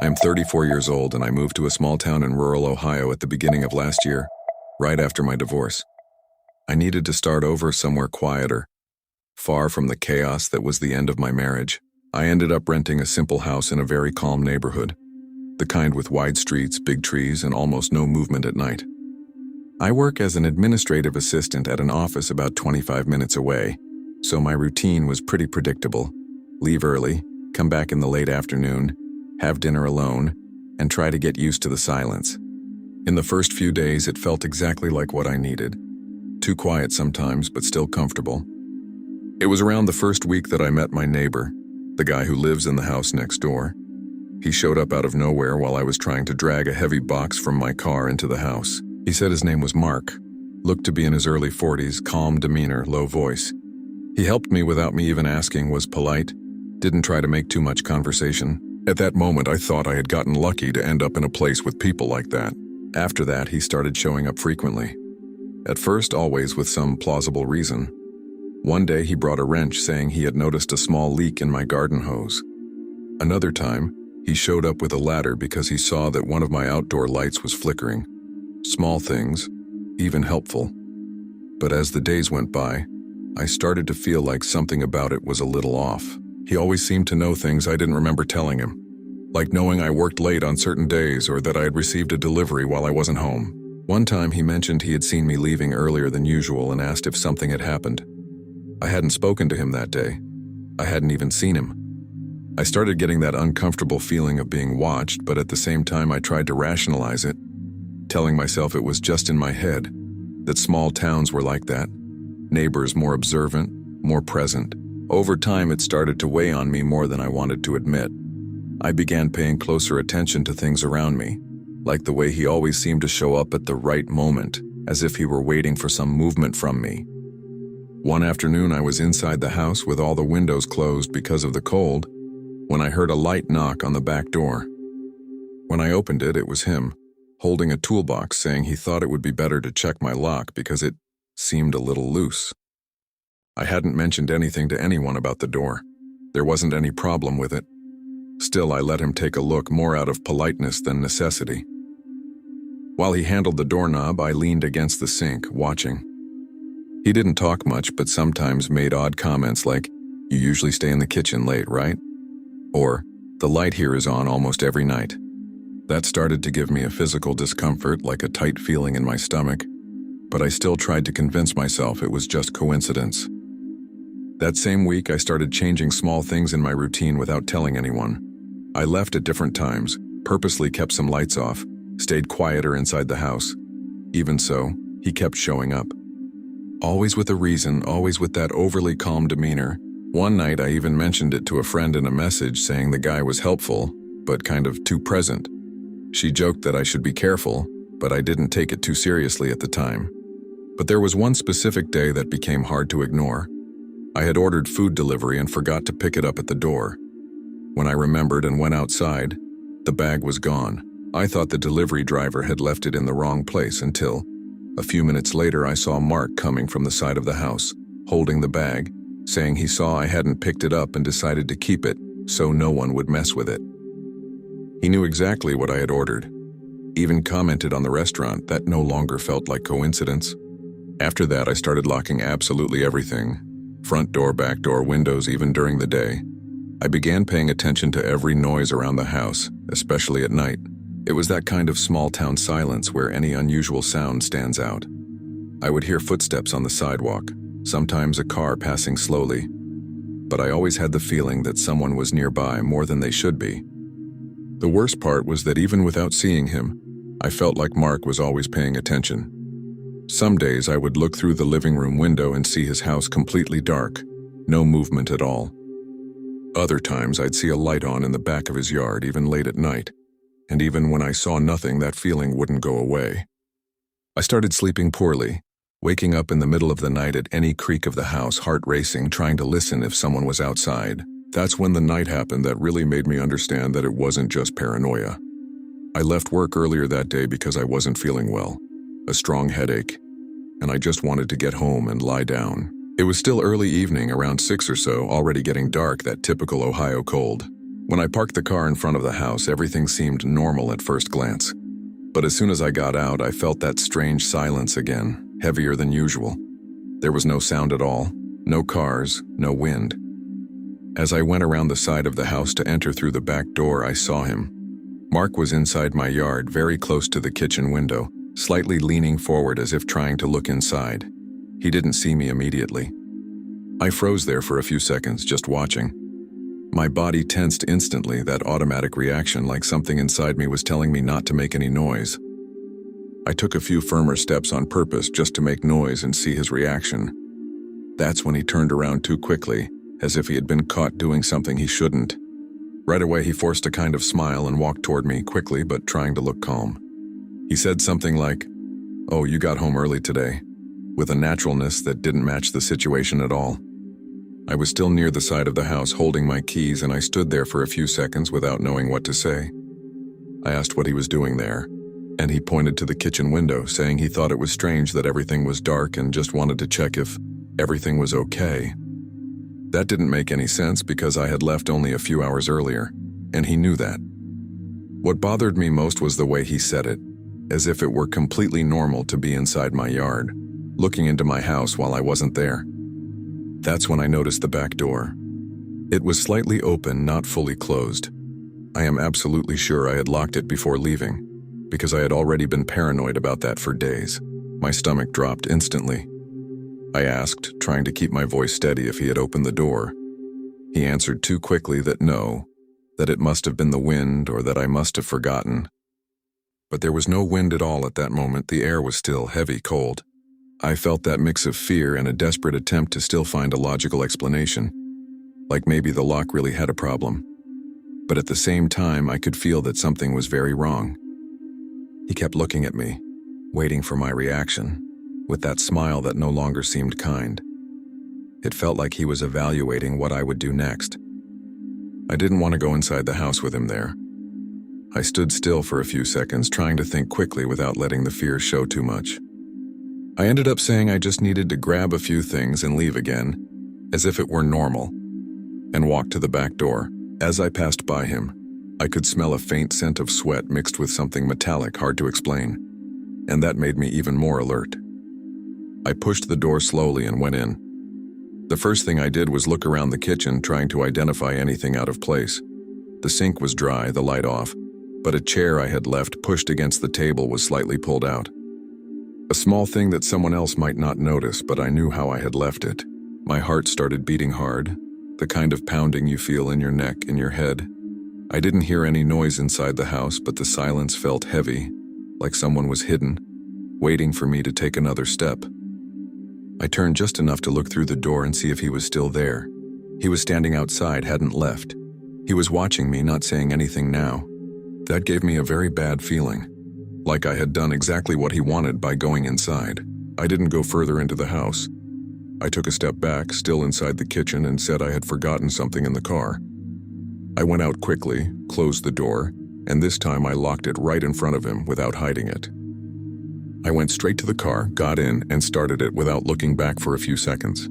I am 34 years old and I moved to a small town in rural Ohio at the beginning of last year, right after my divorce. I needed to start over somewhere quieter, far from the chaos that was the end of my marriage. I ended up renting a simple house in a very calm neighborhood, the kind with wide streets, big trees, and almost no movement at night. I work as an administrative assistant at an office about 25 minutes away, so my routine was pretty predictable. Leave early, come back in the late afternoon, have dinner alone, and try to get used to the silence. In the first few days, it felt exactly like what I needed. Too quiet sometimes, but still comfortable. It was around the first week that I met my neighbor, the guy who lives in the house next door. He showed up out of nowhere while I was trying to drag a heavy box from my car into the house. He said his name was Mark, looked to be in his early 40s, calm demeanor, low voice. He helped me without me even asking, was polite, didn't try to make too much conversation. At that moment, I thought I had gotten lucky to end up in a place with people like that. After that, he started showing up frequently. At first, always with some plausible reason. One day, he brought a wrench saying he had noticed a small leak in my garden hose. Another time, he showed up with a ladder because he saw that one of my outdoor lights was flickering. Small things, even helpful. But as the days went by, I started to feel like something about it was a little off. He always seemed to know things I didn't remember telling him, like knowing I worked late on certain days or that I had received a delivery while I wasn't home. One time he mentioned he had seen me leaving earlier than usual and asked if something had happened. I hadn't spoken to him that day. I hadn't even seen him. I started getting that uncomfortable feeling of being watched, but at the same time I tried to rationalize it, telling myself it was just in my head, that small towns were like that. Neighbors more observant, more present. Over time, it started to weigh on me more than I wanted to admit. I began paying closer attention to things around me, like the way he always seemed to show up at the right moment, as if he were waiting for some movement from me. One afternoon, I was inside the house with all the windows closed because of the cold, when I heard a light knock on the back door. When I opened it, it was him, holding a toolbox, saying he thought it would be better to check my lock because it seemed a little loose. I hadn't mentioned anything to anyone about the door. There wasn't any problem with it. Still, I let him take a look, more out of politeness than necessity. While he handled the doorknob, I leaned against the sink, watching. He didn't talk much, but sometimes made odd comments like, "You usually stay in the kitchen late, right?" Or, "The light here is on almost every night." That started to give me a physical discomfort, like a tight feeling in my stomach, but I still tried to convince myself it was just coincidence. That same week, I started changing small things in my routine without telling anyone. I left at different times, purposely kept some lights off, stayed quieter inside the house. Even so, he kept showing up. Always with a reason, always with that overly calm demeanor. One night, I even mentioned it to a friend in a message saying the guy was helpful, but kind of too present. She joked that I should be careful, but I didn't take it too seriously at the time. But there was one specific day that became hard to ignore. I had ordered food delivery and forgot to pick it up at the door. When I remembered and went outside, the bag was gone. I thought the delivery driver had left it in the wrong place until, a few minutes later, I saw Mark coming from the side of the house, holding the bag, saying he saw I hadn't picked it up and decided to keep it so no one would mess with it. He knew exactly what I had ordered. Even commented on the restaurant. That no longer felt like coincidence. After that, I started locking absolutely everything. Front door, back door, windows, even during the day. I began paying attention to every noise around the house, especially at night. It was that kind of small-town silence where any unusual sound stands out. I would hear footsteps on the sidewalk, sometimes a car passing slowly, but I always had the feeling that someone was nearby more than they should be. The worst part was that even without seeing him, I felt like Mark was always paying attention. Some days I would look through the living room window and see his house completely dark, no movement at all. Other times I'd see a light on in the back of his yard, even late at night, and even when I saw nothing, that feeling wouldn't go away. I started sleeping poorly, waking up in the middle of the night at any creak of the house, heart racing, trying to listen if someone was outside. That's when the night happened that really made me understand that it wasn't just paranoia. I left work earlier that day because I wasn't feeling well, a strong headache, and I just wanted to get home and lie down. It was still early evening, around 6 or so, already getting dark, that typical Ohio cold. When I parked the car in front of the house, everything seemed normal at first glance. But as soon as I got out, I felt that strange silence again, heavier than usual. There was no sound at all, no cars, no wind. As I went around the side of the house to enter through the back door, I saw him. Mark was inside my yard, very close to the kitchen window, slightly leaning forward as if trying to look inside. He didn't see me immediately. I froze there for a few seconds, just watching. My body tensed instantly, that automatic reaction, like something inside me was telling me not to make any noise. I took a few firmer steps on purpose just to make noise and see his reaction. That's when he turned around too quickly, as if he had been caught doing something he shouldn't. Right away, he forced a kind of smile and walked toward me quickly, but trying to look calm. He said something like, "Oh, you got home early today," with a naturalness that didn't match the situation at all. I was still near the side of the house holding my keys, and I stood there for a few seconds without knowing what to say. I asked what he was doing there, and he pointed to the kitchen window, saying he thought it was strange that everything was dark and just wanted to check if everything was okay. That didn't make any sense because I had left only a few hours earlier, and he knew that. What bothered me most was the way he said it, as if it were completely normal to be inside my yard, looking into my house while I wasn't there. That's when I noticed the back door. It was slightly open, not fully closed. I am absolutely sure I had locked it before leaving, because I had already been paranoid about that for days. My stomach dropped instantly. I asked, trying to keep my voice steady, if he had opened the door. He answered too quickly that no, that it must have been the wind or that I must have forgotten. But there was no wind at all at that moment. The air was still heavy, cold. I felt that mix of fear and a desperate attempt to still find a logical explanation, like maybe the lock really had a problem. But at the same time, I could feel that something was very wrong. He kept looking at me, waiting for my reaction, with that smile that no longer seemed kind. It felt like he was evaluating what I would do next. I didn't want to go inside the house with him there. I stood still for a few seconds, trying to think quickly without letting the fear show too much. I ended up saying I just needed to grab a few things and leave again, as if it were normal, and walked to the back door. As I passed by him, I could smell a faint scent of sweat mixed with something metallic hard to explain, and that made me even more alert. I pushed the door slowly and went in. The first thing I did was look around the kitchen, trying to identify anything out of place. The sink was dry, the light off, but a chair I had left pushed against the table was slightly pulled out. A small thing that someone else might not notice, but I knew how I had left it. My heart started beating hard, the kind of pounding you feel in your neck and your head. I didn't hear any noise inside the house, but the silence felt heavy, like someone was hidden, waiting for me to take another step. I turned just enough to look through the door and see if he was still there. He was standing outside, hadn't left. He was watching me, not saying anything now. That gave me a very bad feeling, like I had done exactly what he wanted by going inside. I didn't go further into the house. I took a step back, still inside the kitchen, and said I had forgotten something in the car. I went out quickly, closed the door, and this time I locked it right in front of him without hiding it. I went straight to the car, got in, and started it without looking back for a few seconds.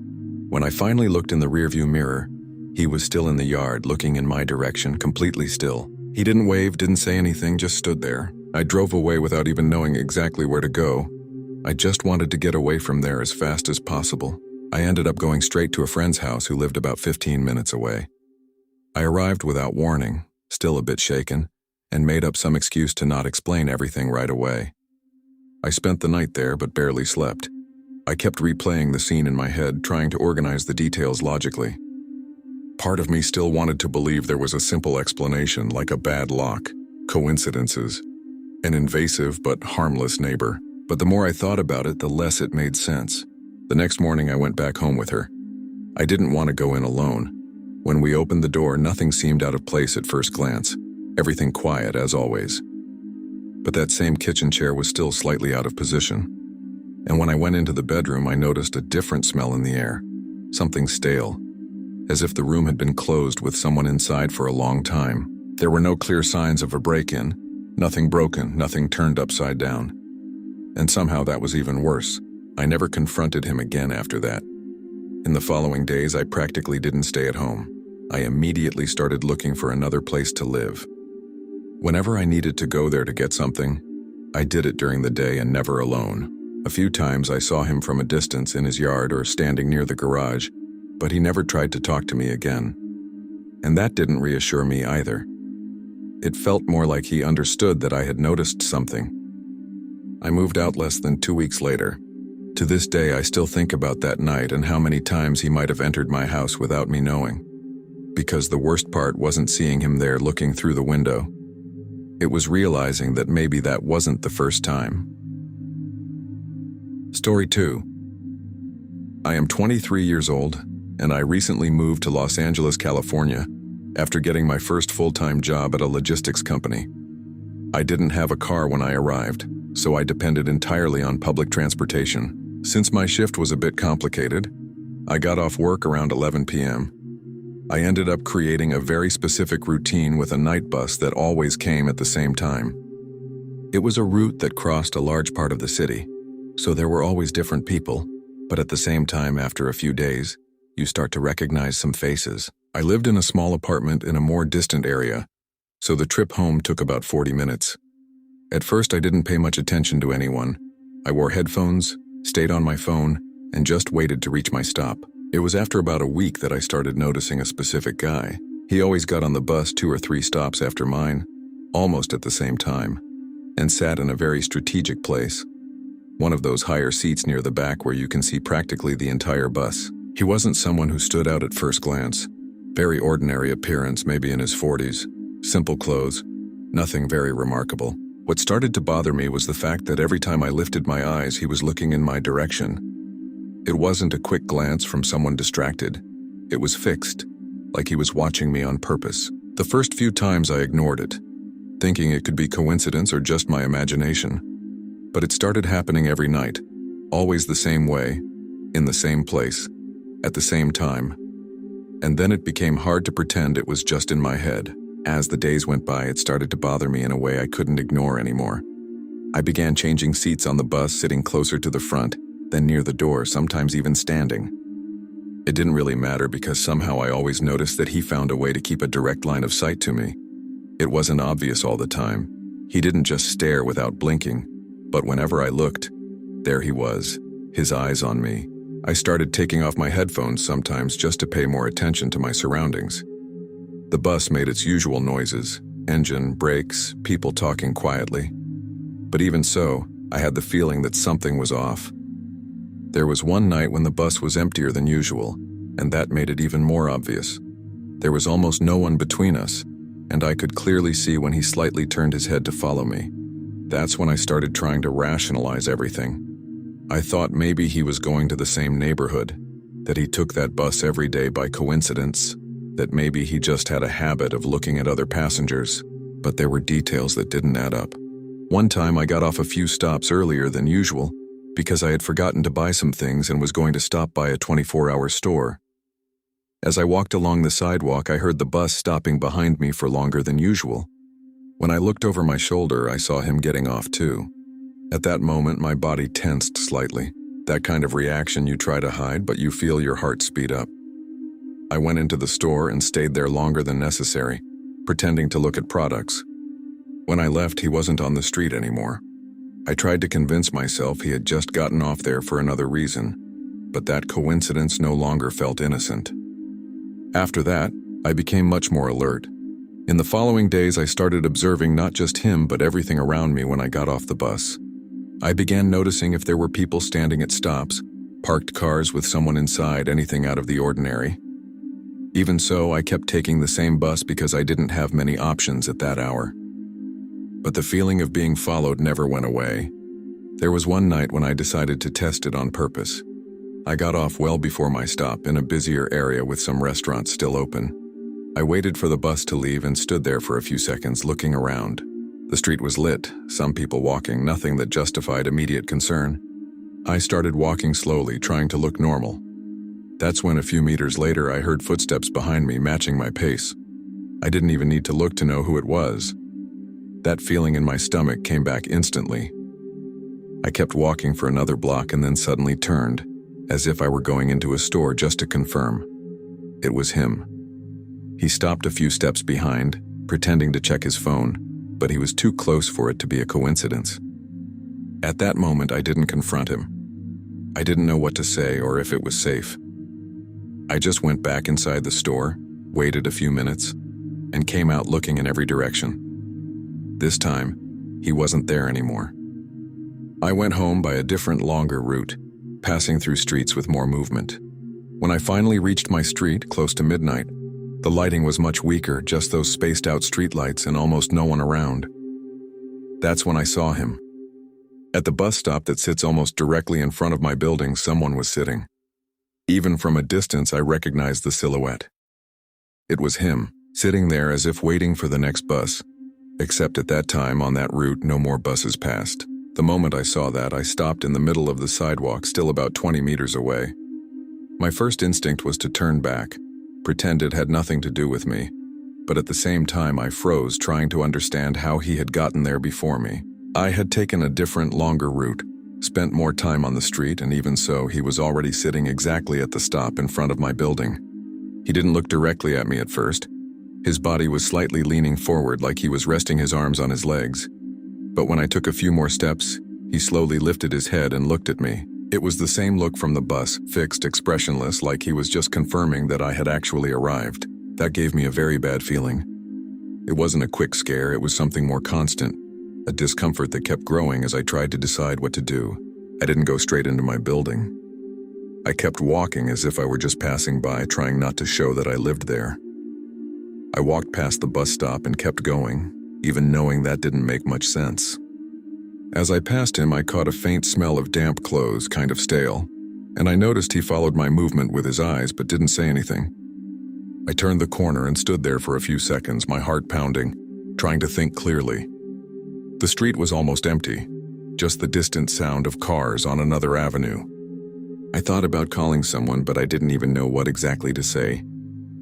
When I finally looked in the rearview mirror, he was still in the yard, looking in my direction, completely still. He didn't wave, didn't say anything, just stood there. I drove away without even knowing exactly where to go. I just wanted to get away from there as fast as possible. I ended up going straight to a friend's house who lived about 15 minutes away. I arrived without warning, still a bit shaken, and made up some excuse to not explain everything right away. I spent the night there but barely slept. I kept replaying the scene in my head, trying to organize the details logically. Part of me still wanted to believe there was a simple explanation, like a bad lock, coincidences, an invasive but harmless neighbor. But the more I thought about it, the less it made sense. The next morning I went back home with her. I didn't want to go in alone. When we opened the door, nothing seemed out of place at first glance. Everything quiet, as always. But that same kitchen chair was still slightly out of position. And when I went into the bedroom, I noticed a different smell in the air. Something stale, as if the room had been closed with someone inside for a long time. There were no clear signs of a break-in, nothing broken, nothing turned upside down. And somehow that was even worse. I never confronted him again after that. In the following days, I practically didn't stay at home. I immediately started looking for another place to live. Whenever I needed to go there to get something, I did it during the day and never alone. A few times I saw him from a distance in his yard or standing near the garage, but he never tried to talk to me again. And that didn't reassure me either. It felt more like he understood that I had noticed something. I moved out less than 2 weeks later. To this day, I still think about that night and how many times he might have entered my house without me knowing. Because the worst part wasn't seeing him there looking through the window. It was realizing that maybe that wasn't the first time. Story 2. I am 23 years old, and I recently moved to Los Angeles, California, after getting my first full-time job at a logistics company. I didn't have a car when I arrived, so I depended entirely on public transportation. Since my shift was a bit complicated, I got off work around 11 p.m. I ended up creating a very specific routine with a night bus that always came at the same time. It was a route that crossed a large part of the city, so there were always different people, but at the same time, after a few days, you start to recognize some faces. I lived in a small apartment in a more distant area, so the trip home took about 40 minutes. At first, I didn't pay much attention to anyone. I wore headphones, stayed on my phone, and just waited to reach my stop. It was after about a week that I started noticing a specific guy. He always got on the bus 2 or 3 stops after mine, almost at the same time, and sat in a very strategic place. One of those higher seats near the back where you can see practically the entire bus. He wasn't someone who stood out at first glance. Very ordinary appearance, maybe in his 40s. Simple clothes, nothing very remarkable. What started to bother me was the fact that every time I lifted my eyes, he was looking in my direction. It wasn't a quick glance from someone distracted. It was fixed, like he was watching me on purpose. The first few times I ignored it, thinking it could be coincidence or just my imagination. But it started happening every night, always the same way, in the same place, at the same time. And then it became hard to pretend it was just in my head. As the days went by, it started to bother me in a way I couldn't ignore anymore. I began changing seats on the bus, sitting closer to the front, then near the door, sometimes even standing. It didn't really matter because somehow I always noticed that he found a way to keep a direct line of sight to me. It wasn't obvious all the time. He didn't just stare without blinking, but whenever I looked, there he was, his eyes on me. I started taking off my headphones sometimes just to pay more attention to my surroundings. The bus made its usual noises, engine, brakes, people talking quietly. But even so, I had the feeling that something was off. There was one night when the bus was emptier than usual, and that made it even more obvious. There was almost no one between us, and I could clearly see when he slightly turned his head to follow me. That's when I started trying to rationalize everything. I thought maybe he was going to the same neighborhood, that he took that bus every day by coincidence, that maybe he just had a habit of looking at other passengers, but there were details that didn't add up. One time I got off a few stops earlier than usual because I had forgotten to buy some things and was going to stop by a 24-hour store. As I walked along the sidewalk, I heard the bus stopping behind me for longer than usual. When I looked over my shoulder, I saw him getting off too. At that moment, my body tensed slightly. That kind of reaction you try to hide, but you feel your heart speed up. I went into the store and stayed there longer than necessary, pretending to look at products. When I left, he wasn't on the street anymore. I tried to convince myself he had just gotten off there for another reason, but that coincidence no longer felt innocent. After that, I became much more alert. In the following days, I started observing not just him but everything around me when I got off the bus. I began noticing if there were people standing at stops, parked cars with someone inside, anything out of the ordinary. Even so, I kept taking the same bus because I didn't have many options at that hour. But the feeling of being followed never went away. There was one night when I decided to test it on purpose. I got off well before my stop in a busier area with some restaurants still open. I waited for the bus to leave and stood there for a few seconds looking around. The street was lit, some people walking, nothing that justified immediate concern. I started walking slowly, trying to look normal. That's when a few meters later I heard footsteps behind me matching my pace. I didn't even need to look to know who it was. That feeling in my stomach came back instantly. I kept walking for another block and then suddenly turned, as if I were going into a store just to confirm. It was him. He stopped a few steps behind, pretending to check his phone, but he was too close for it to be a coincidence. At that moment, I didn't confront him. I didn't know what to say or if it was safe. I just went back inside the store, waited a few minutes, and came out looking in every direction. This time, he wasn't there anymore. I went home by a different, longer route, passing through streets with more movement. When I finally reached my street, close to midnight, the lighting was much weaker, just those spaced-out streetlights and almost no one around. That's when I saw him. At the bus stop that sits almost directly in front of my building, someone was sitting. Even from a distance, I recognized the silhouette. It was him, sitting there as if waiting for the next bus. Except at that time, on that route, no more buses passed. The moment I saw that, I stopped in the middle of the sidewalk, still about 20 meters away. My first instinct was to turn back, pretend it had nothing to do with me, but at the same time I froze, trying to understand how he had gotten there before me. I had taken a different, longer route, spent more time on the street, and even so, he was already sitting exactly at the stop in front of my building. He didn't look directly at me at first. His body was slightly leaning forward like he was resting his arms on his legs. But when I took a few more steps, he slowly lifted his head and looked at me. It was the same look from the bus, fixed, expressionless, like he was just confirming that I had actually arrived. That gave me a very bad feeling. It wasn't a quick scare, it was something more constant, a discomfort that kept growing as I tried to decide what to do. I didn't go straight into my building. I kept walking as if I were just passing by, trying not to show that I lived there. I walked past the bus stop and kept going, even knowing that didn't make much sense. As I passed him, I caught a faint smell of damp clothes, kind of stale, and I noticed he followed my movement with his eyes but didn't say anything. I turned the corner and stood there for a few seconds, my heart pounding, trying to think clearly. The street was almost empty, just the distant sound of cars on another avenue. I thought about calling someone, but I didn't even know what exactly to say.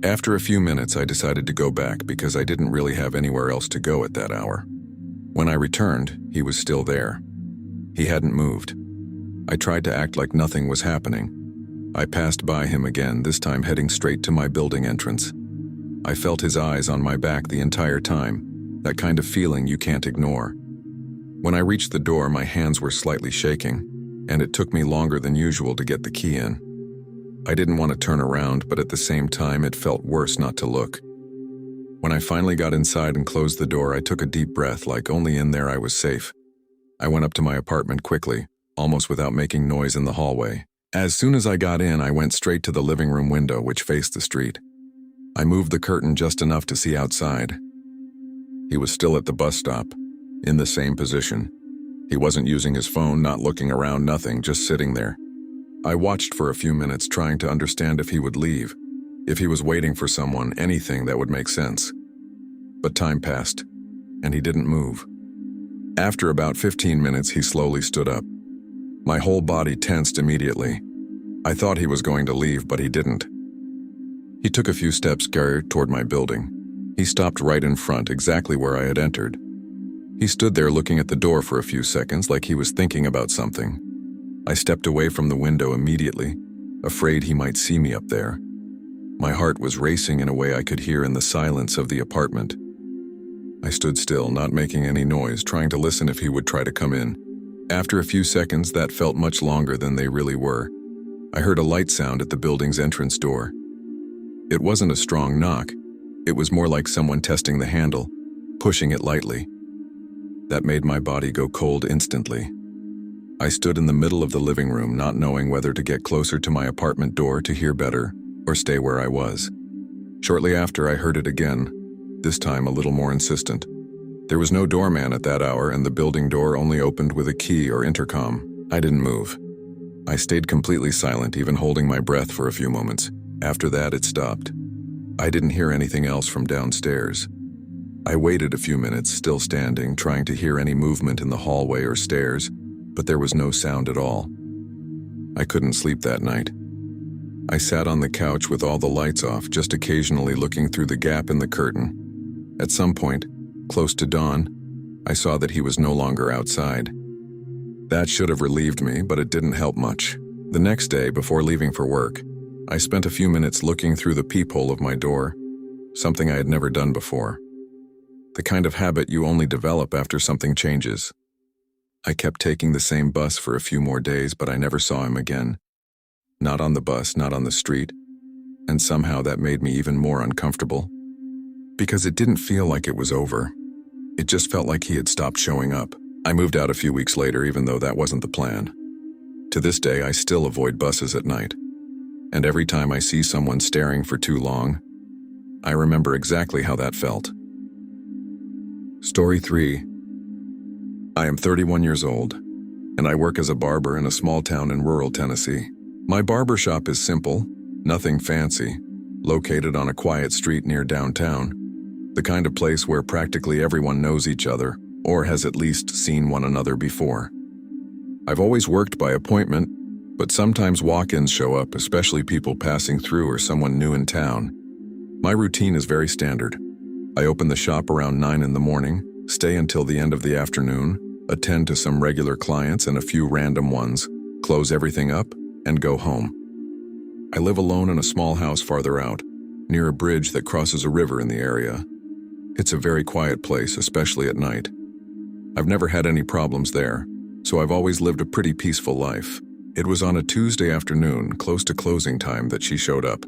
After a few minutes, I decided to go back because I didn't really have anywhere else to go at that hour. When I returned, he was still there. He hadn't moved. I tried to act like nothing was happening. I passed by him again, this time heading straight to my building entrance. I felt his eyes on my back the entire time, that kind of feeling you can't ignore. When I reached the door, my hands were slightly shaking, and it took me longer than usual to get the key in. I didn't want to turn around, but at the same time, it felt worse not to look. When I finally got inside and closed the door, I took a deep breath, like only in there I was safe. I went up to my apartment quickly, almost without making noise in the hallway. As soon as I got in, I went straight to the living room window, which faced the street. I moved the curtain just enough to see outside. He was still at the bus stop, in the same position. He wasn't using his phone, not looking around, nothing, just sitting there. I watched for a few minutes, trying to understand if he would leave, if he was waiting for someone, anything that would make sense. But time passed, and he didn't move. After about 15 minutes, he slowly stood up. My whole body tensed immediately. I thought he was going to leave, but he didn't. He took a few steps toward my building. He stopped right in front, exactly where I had entered. He stood there looking at the door for a few seconds, like he was thinking about something. I stepped away from the window immediately, afraid he might see me up there. My heart was racing in a way I could hear in the silence of the apartment. I stood still, not making any noise, trying to listen if he would try to come in. After a few seconds that felt much longer than they really were, I heard a light sound at the building's entrance door. It wasn't a strong knock. It was more like someone testing the handle, pushing it lightly. That made my body go cold instantly. I stood in the middle of the living room, not knowing whether to get closer to my apartment door to hear better or stay where I was. Shortly after, I heard it again, this time a little more insistent. There was no doorman at that hour, and the building door only opened with a key or intercom. I didn't move. I stayed completely silent, even holding my breath for a few moments. After that, it stopped. I didn't hear anything else from downstairs. I waited a few minutes, still standing, trying to hear any movement in the hallway or stairs, but there was no sound at all. I couldn't sleep that night. I sat on the couch with all the lights off, just occasionally looking through the gap in the curtain. At some point, close to dawn, I saw that he was no longer outside. That should have relieved me, but it didn't help much. The next day, before leaving for work, I spent a few minutes looking through the peephole of my door, something I had never done before. The kind of habit you only develop after something changes. I kept taking the same bus for a few more days, but I never saw him again. Not on the bus, not on the street, and somehow that made me even more uncomfortable. Because it didn't feel like it was over. It just felt like he had stopped showing up. I moved out a few weeks later, even though that wasn't the plan. To this day, I still avoid buses at night. And every time I see someone staring for too long, I remember exactly how that felt. Story 3. I am 31 years old, and I work as a barber in a small town in rural Tennessee. My barber shop is simple, nothing fancy, located on a quiet street near downtown, the kind of place where practically everyone knows each other or has at least seen one another before. I've always worked by appointment, but sometimes walk-ins show up, especially people passing through or someone new in town. My routine is very standard. I open the shop around 9 in the morning, stay until the end of the afternoon, attend to some regular clients and a few random ones, close everything up, and go home. I live alone in a small house farther out, near a bridge that crosses a river in the area. It's a very quiet place, especially at night. I've never had any problems there, so I've always lived a pretty peaceful life. It was on a Tuesday afternoon, close to closing time, that she showed up.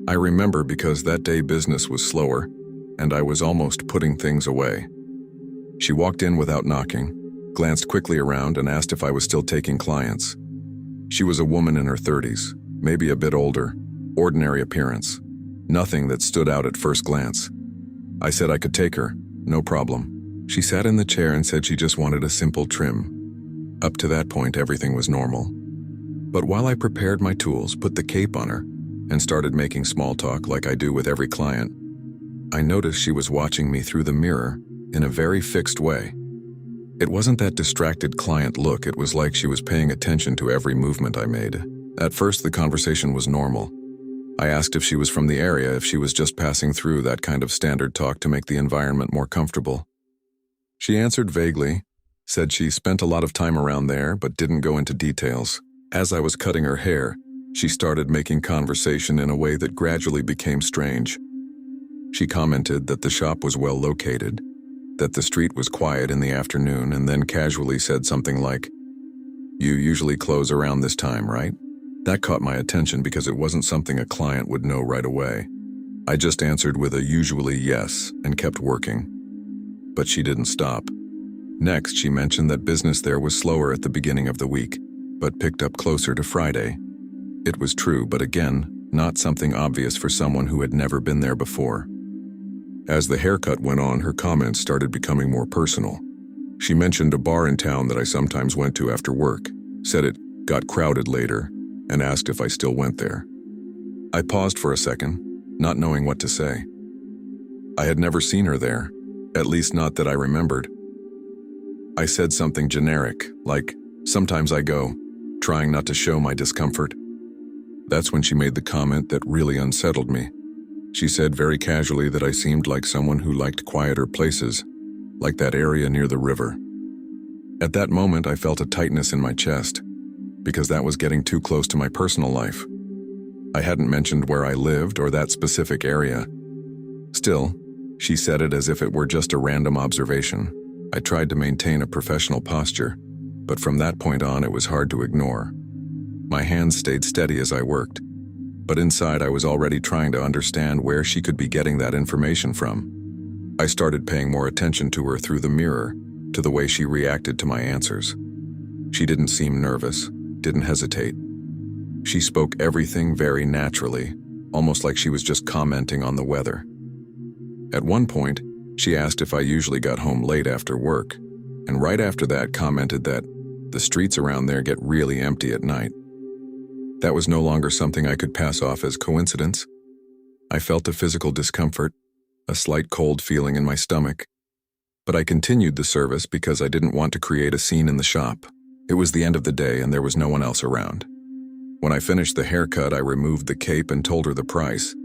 I remember because that day business was slower, and I was almost putting things away. She walked in without knocking, glanced quickly around, and asked if I was still taking clients. She was a woman in her 30s, maybe a bit older, ordinary appearance, nothing that stood out at first glance. I said I could take her, no problem. She sat in the chair and said she just wanted a simple trim. Up to that point, everything was normal. But while I prepared my tools, put the cape on her, and started making small talk like I do with every client, I noticed she was watching me through the mirror in a very fixed way. It wasn't that distracted client look, it was like she was paying attention to every movement I made. At first, the conversation was normal. I asked if she was from the area, if she was just passing through, that kind of standard talk to make the environment more comfortable. She answered vaguely, said she spent a lot of time around there, but didn't go into details. As I was cutting her hair, she started making conversation in a way that gradually became strange. She commented that the shop was well located, that the street was quiet in the afternoon, and then casually said something like, "You usually close around this time, right?" That caught my attention because it wasn't something a client would know right away. I just answered with a usually yes and kept working. But she didn't stop. Next, she mentioned that business there was slower at the beginning of the week, but picked up closer to Friday. It was true, but again, not something obvious for someone who had never been there before. As the haircut went on, her comments started becoming more personal. She mentioned a bar in town that I sometimes went to after work, said it got crowded later, and asked if I still went there. I paused for a second, not knowing what to say. I had never seen her there, at least not that I remembered. I said something generic, like, "Sometimes I go," trying not to show my discomfort. That's when she made the comment that really unsettled me. She said very casually that I seemed like someone who liked quieter places, like that area near the river. At that moment, I felt a tightness in my chest, because that was getting too close to my personal life. I hadn't mentioned where I lived or that specific area. Still, she said it as if it were just a random observation. I tried to maintain a professional posture, but from that point on, it was hard to ignore. My hands stayed steady as I worked, but inside I was already trying to understand where she could be getting that information from. I started paying more attention to her through the mirror, to the way she reacted to my answers. She didn't seem nervous, didn't hesitate. She spoke everything very naturally, almost like she was just commenting on the weather. At one point, she asked if I usually got home late after work, and right after that commented that the streets around there get really empty at night. That was no longer something I could pass off as coincidence. I felt a physical discomfort, a slight cold feeling in my stomach, but I continued the service because I didn't want to create a scene in the shop. It was the end of the day and there was no one else around. When I finished the haircut, I removed the cape and told her the price.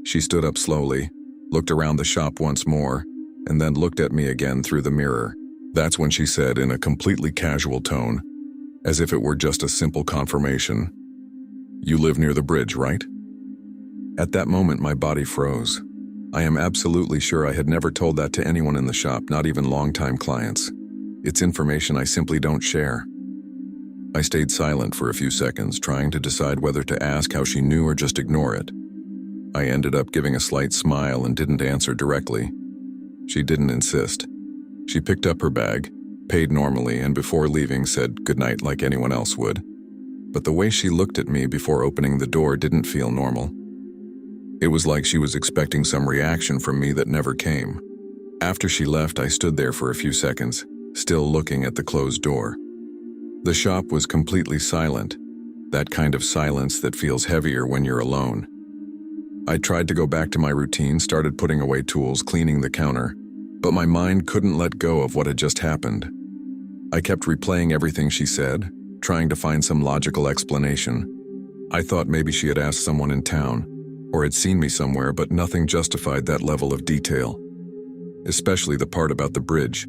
She stood up slowly, looked around the shop once more, and then looked at me again through the mirror. That's when she said in a completely casual tone, as if it were just a simple confirmation, "You live near the bridge, right?" At that moment, my body froze. I am absolutely sure I had never told that to anyone in the shop, not even longtime clients. It's information I simply don't share. I stayed silent for a few seconds, trying to decide whether to ask how she knew or just ignore it. I ended up giving a slight smile and didn't answer directly. She didn't insist. She picked up her bag, paid normally, and before leaving said goodnight like anyone else would. But the way she looked at me before opening the door didn't feel normal. It was like she was expecting some reaction from me that never came. After she left, I stood there for a few seconds, still looking at the closed door. The shop was completely silent, that kind of silence that feels heavier when you're alone. I tried to go back to my routine, started putting away tools, cleaning the counter, but my mind couldn't let go of what had just happened. I kept replaying everything she said, trying to find some logical explanation. I thought maybe she had asked someone in town, or had seen me somewhere, but nothing justified that level of detail. Especially the part about the bridge.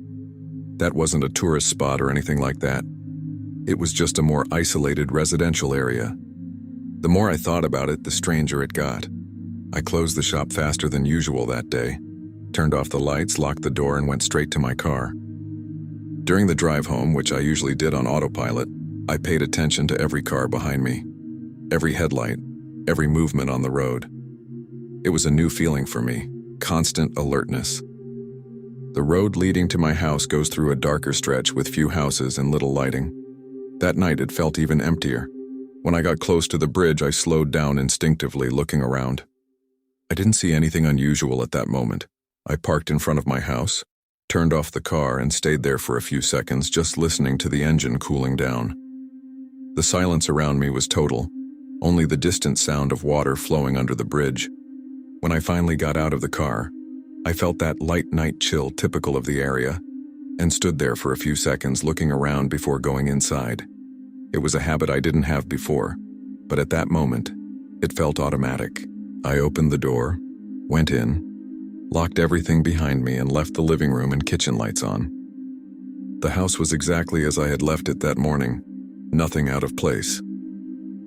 That wasn't a tourist spot or anything like that. It was just a more isolated residential area. The more I thought about it, the stranger it got. I closed the shop faster than usual that day, turned off the lights, locked the door, and went straight to my car. During the drive home, which I usually did on autopilot, I paid attention to every car behind me, every headlight, every movement on the road. It was a new feeling for me, constant alertness. The road leading to my house goes through a darker stretch with few houses and little lighting. That night it felt even emptier. When I got close to the bridge, I slowed down instinctively, looking around. I didn't see anything unusual at that moment. I parked in front of my house, turned off the car, and stayed there for a few seconds, just listening to the engine cooling down. The silence around me was total, only the distant sound of water flowing under the bridge. When I finally got out of the car, I felt that light night chill typical of the area, and stood there for a few seconds looking around before going inside. It was a habit I didn't have before, but at that moment, it felt automatic. I opened the door, went in, locked everything behind me, and left the living room and kitchen lights on. The house was exactly as I had left it that morning, nothing out of place.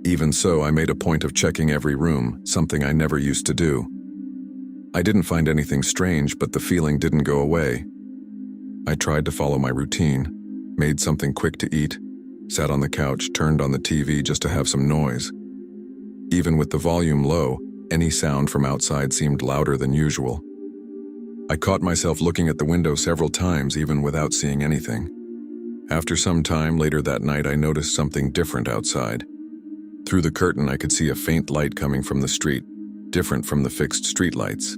Even so, I made a point of checking every room, something I never used to do. I didn't find anything strange, but the feeling didn't go away. I tried to follow my routine, made something quick to eat, sat on the couch, turned on the TV just to have some noise. Even with the volume low, any sound from outside seemed louder than usual. I caught myself looking at the window several times, even without seeing anything. After some time later that night, I noticed something different outside. Through the curtain, I could see a faint light coming from the street, different from the fixed streetlights.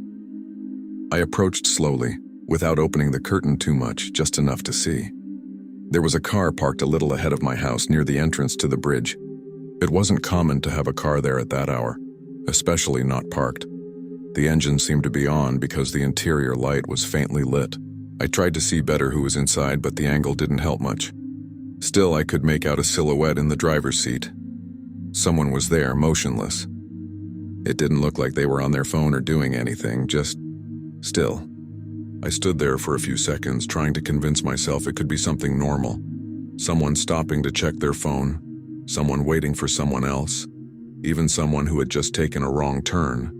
I approached slowly, without opening the curtain too much, just enough to see. There was a car parked a little ahead of my house near the entrance to the bridge. It wasn't common to have a car there at that hour, especially not parked. The engine seemed to be on because the interior light was faintly lit. I tried to see better who was inside, but the angle didn't help much. Still, I could make out a silhouette in the driver's seat. Someone was there, motionless. It didn't look like they were on their phone or doing anything, just still. I stood there for a few seconds, trying to convince myself it could be something normal. Someone stopping to check their phone, someone waiting for someone else, even someone who had just taken a wrong turn.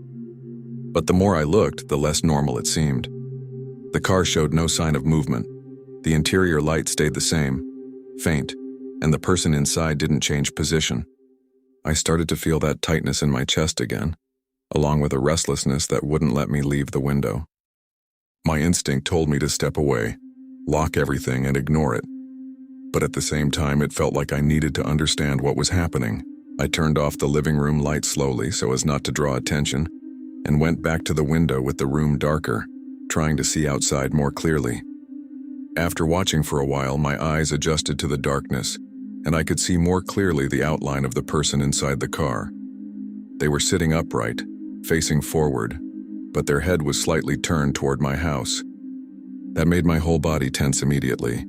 But the more I looked, the less normal it seemed. The car showed no sign of movement. The interior light stayed the same, faint, and the person inside didn't change position. I started to feel that tightness in my chest again, along with a restlessness that wouldn't let me leave the window. My instinct told me to step away, lock everything, and ignore it. But at the same time, it felt like I needed to understand what was happening. I turned off the living room light slowly so as not to draw attention, and went back to the window with the room darker, trying to see outside more clearly. After watching for a while, my eyes adjusted to the darkness, and I could see more clearly the outline of the person inside the car. They were sitting upright, facing forward, but their head was slightly turned toward my house. That made my whole body tense immediately.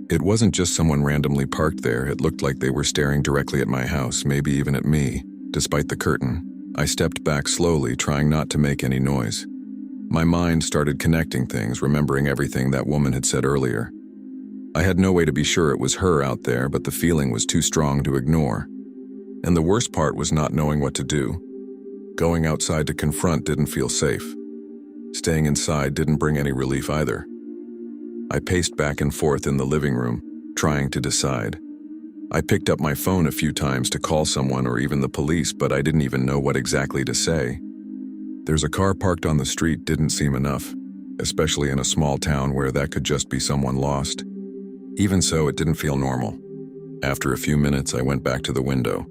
It wasn't just someone randomly parked there. It looked like they were staring directly at my house, maybe even at me, despite the curtain. I stepped back slowly, trying not to make any noise. My mind started connecting things, remembering everything that woman had said earlier. I had no way to be sure it was her out there, but the feeling was too strong to ignore. And the worst part was not knowing what to do. Going outside to confront didn't feel safe. Staying inside didn't bring any relief either. I paced back and forth in the living room, trying to decide. I picked up my phone a few times to call someone or even the police, but I didn't even know what exactly to say. There's a car parked on the street didn't seem enough, especially in a small town where that could just be someone lost. Even so, it didn't feel normal. After a few minutes, I went back to the window.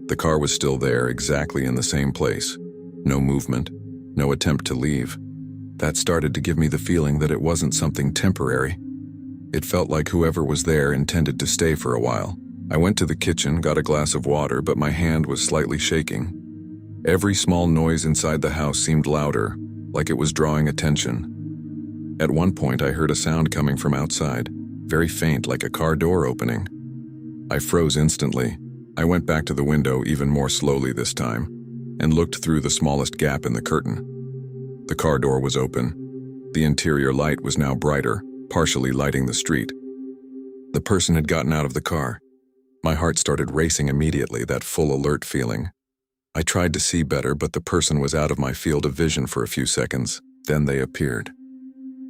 The car was still there, exactly in the same place. No movement, no attempt to leave. That started to give me the feeling that it wasn't something temporary. It felt like whoever was there intended to stay for a while. I went to the kitchen, got a glass of water, but my hand was slightly shaking. Every small noise inside the house seemed louder, like it was drawing attention. At one point, I heard a sound coming from outside, very faint, like a car door opening. I froze instantly. I went back to the window even more slowly this time, and looked through the smallest gap in the curtain. The car door was open. The interior light was now brighter, partially lighting the street. The person had gotten out of the car. My heart started racing immediately, that full alert feeling. I tried to see better, but the person was out of my field of vision for a few seconds. Then they appeared.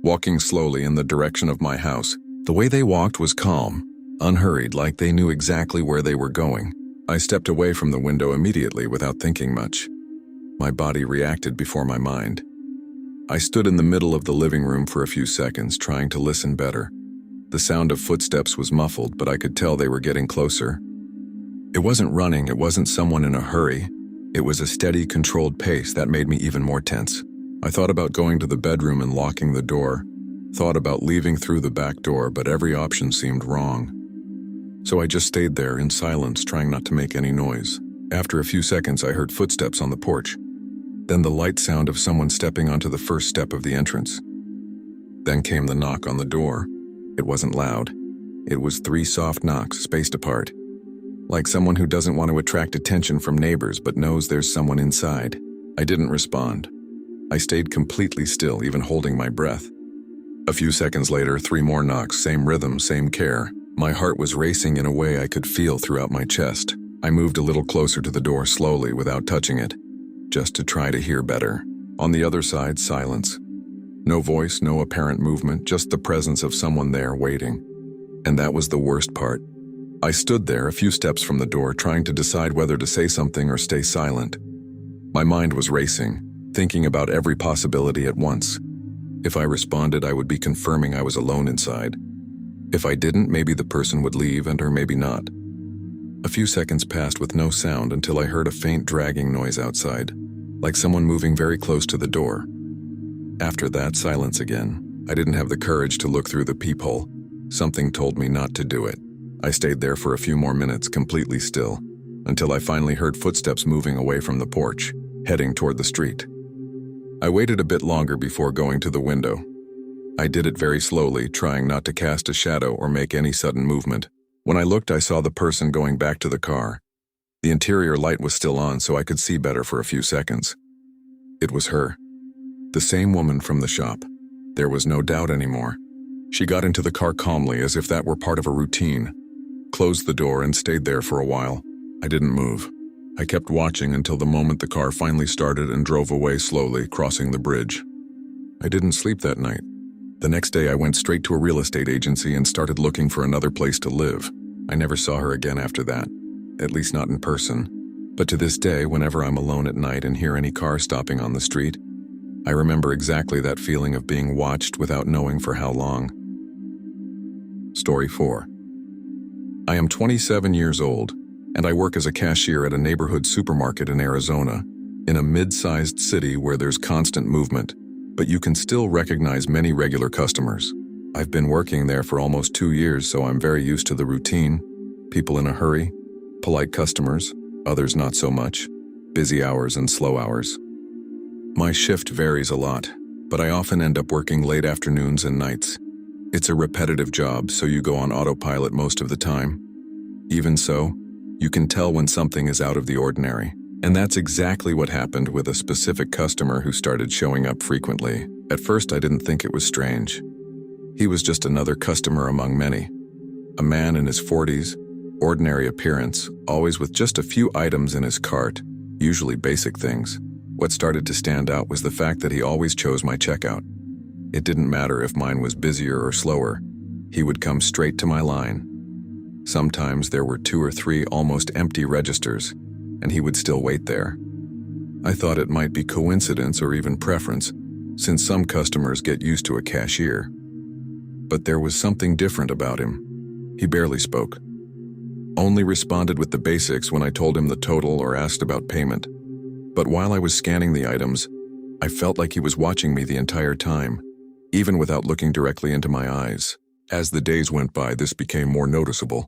Walking slowly in the direction of my house, the way they walked was calm, unhurried, like they knew exactly where they were going. I stepped away from the window immediately without thinking much. My body reacted before my mind. I stood in the middle of the living room for a few seconds, trying to listen better. The sound of footsteps was muffled, but I could tell they were getting closer. It wasn't running, it wasn't someone in a hurry. It was a steady, controlled pace that made me even more tense. I thought about going to the bedroom and locking the door, thought about leaving through the back door, but every option seemed wrong. So I just stayed there in silence, trying not to make any noise. After a few seconds, I heard footsteps on the porch. Then the light sound of someone stepping onto the first step of the entrance. Then came the knock on the door. It wasn't loud. It was 3 soft knocks, spaced apart. Like someone who doesn't want to attract attention from neighbors but knows there's someone inside. I didn't respond. I stayed completely still, even holding my breath. A few seconds later, 3 more knocks, same rhythm, same care. My heart was racing in a way I could feel throughout my chest. I moved a little closer to the door slowly without touching it, just to try to hear better. On the other side, silence. No voice, no apparent movement, just the presence of someone there waiting. And that was the worst part. I stood there a few steps from the door, trying to decide whether to say something or stay silent. My mind was racing, thinking about every possibility at once. If I responded, I would be confirming I was alone inside. If I didn't, maybe the person would leave or maybe not. A few seconds passed with no sound until I heard a faint dragging noise outside, like someone moving very close to the door. After that, silence again. I didn't have the courage to look through the peephole. Something told me not to do it. I stayed there for a few more minutes, completely still, until I finally heard footsteps moving away from the porch, heading toward the street. I waited a bit longer before going to the window. I did it very slowly, trying not to cast a shadow or make any sudden movement. When I looked, I saw the person going back to the car. The interior light was still on, so I could see better for a few seconds. It was her. The same woman from the shop. There was no doubt anymore. She got into the car calmly, as if that were part of a routine, closed the door and stayed there for a while. I didn't move. I kept watching until the moment the car finally started and drove away slowly, crossing the bridge. I didn't sleep that night. The next day, I went straight to a real estate agency and started looking for another place to live. I never saw her again after that, at least not in person. But to this day, whenever I'm alone at night and hear any car stopping on the street, I remember exactly that feeling of being watched without knowing for how long. Story 4. I am 27 years old, and I work as a cashier at a neighborhood supermarket in Arizona, in a mid-sized city where there's constant movement, but you can still recognize many regular customers. I've been working there for almost 2 years, so I'm very used to the routine. People in a hurry, polite customers, others not so much, busy hours and slow hours. My shift varies a lot, but I often end up working late afternoons and nights. It's a repetitive job, so you go on autopilot most of the time. Even so, you can tell when something is out of the ordinary. And that's exactly what happened with a specific customer who started showing up frequently. At first, I didn't think it was strange. He was just another customer among many. A man in his 40s, ordinary appearance, always with just a few items in his cart, usually basic things. What started to stand out was the fact that he always chose my checkout. It didn't matter if mine was busier or slower. He would come straight to my line. Sometimes there were 2 or 3 almost empty registers, and he would still wait there. I thought it might be coincidence or even preference, since some customers get used to a cashier. But there was something different about him. He barely spoke. Only responded with the basics when I told him the total or asked about payment. But while I was scanning the items, I felt like he was watching me the entire time, even without looking directly into my eyes. As the days went by, this became more noticeable.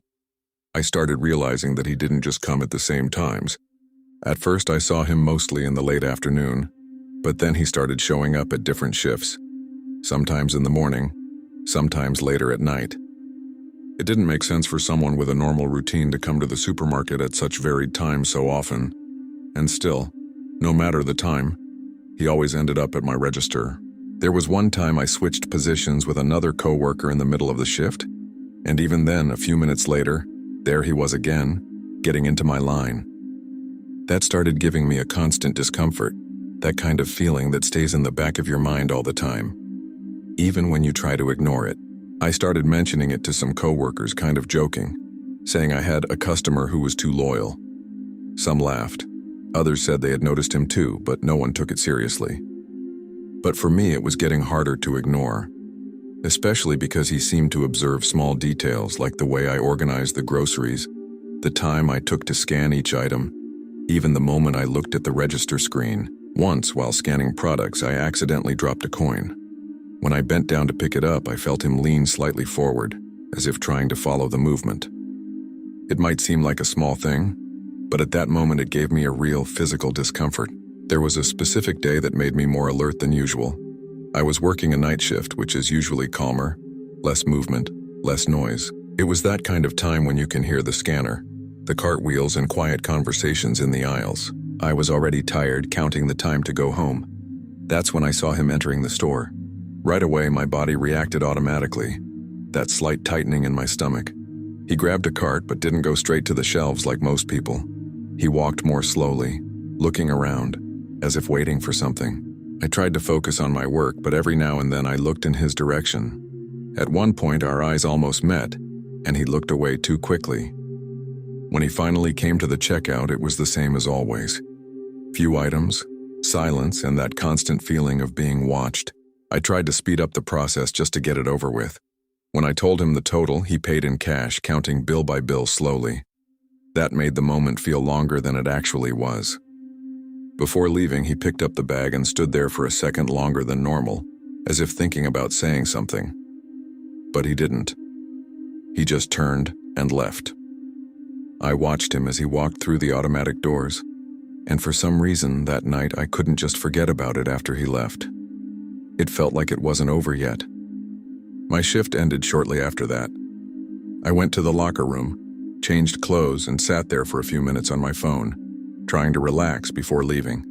I started realizing that he didn't just come at the same times. At first, I saw him mostly in the late afternoon, but then he started showing up at different shifts, sometimes in the morning, sometimes later at night. It didn't make sense for someone with a normal routine to come to the supermarket at such varied times so often. And still, no matter the time, he always ended up at my register. There was one time I switched positions with another coworker in the middle of the shift, and even then, a few minutes later, there he was again, getting into my line. That started giving me a constant discomfort, that kind of feeling that stays in the back of your mind all the time, even when you try to ignore it. I started mentioning it to some coworkers, kind of joking, saying I had a customer who was too loyal. Some laughed. Others said they had noticed him too, but no one took it seriously. But for me, it was getting harder to ignore, especially because he seemed to observe small details like the way I organized the groceries, the time I took to scan each item, even the moment I looked at the register screen. Once, while scanning products, I accidentally dropped a coin. When I bent down to pick it up, I felt him lean slightly forward, as if trying to follow the movement. It might seem like a small thing, but at that moment it gave me a real physical discomfort. There was a specific day that made me more alert than usual. I was working a night shift, which is usually calmer, less movement, less noise. It was that kind of time when you can hear the scanner, the cartwheels, and quiet conversations in the aisles. I was already tired, counting the time to go home. That's when I saw him entering the store. Right away, my body reacted automatically, that slight tightening in my stomach. He grabbed a cart but didn't go straight to the shelves like most people. He walked more slowly, looking around, as if waiting for something. I tried to focus on my work, but every now and then I looked in his direction. At one point, our eyes almost met, and he looked away too quickly. When he finally came to the checkout, it was the same as always. Few items, silence, and that constant feeling of being watched. I tried to speed up the process just to get it over with. When I told him the total, he paid in cash, counting bill by bill slowly. That made the moment feel longer than it actually was. Before leaving, he picked up the bag and stood there for a second longer than normal, as if thinking about saying something. But he didn't. He just turned and left. I watched him as he walked through the automatic doors, and for some reason that night I couldn't just forget about it after he left. It felt like it wasn't over yet. My shift ended shortly after that. I went to the locker room, changed clothes, and sat there for a few minutes on my phone, trying to relax before leaving.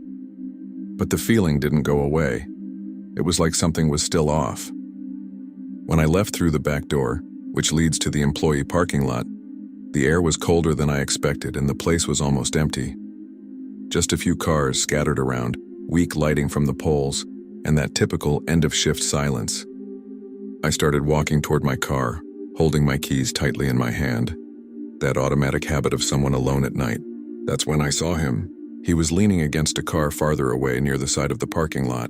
But the feeling didn't go away. It was like something was still off. When I left through the back door, which leads to the employee parking lot, the air was colder than I expected and the place was almost empty. Just a few cars scattered around, weak lighting from the poles, and that typical end-of-shift silence. I started walking toward my car, holding my keys tightly in my hand. That automatic habit of someone alone at night. That's when I saw him. He was leaning against a car farther away near the side of the parking lot.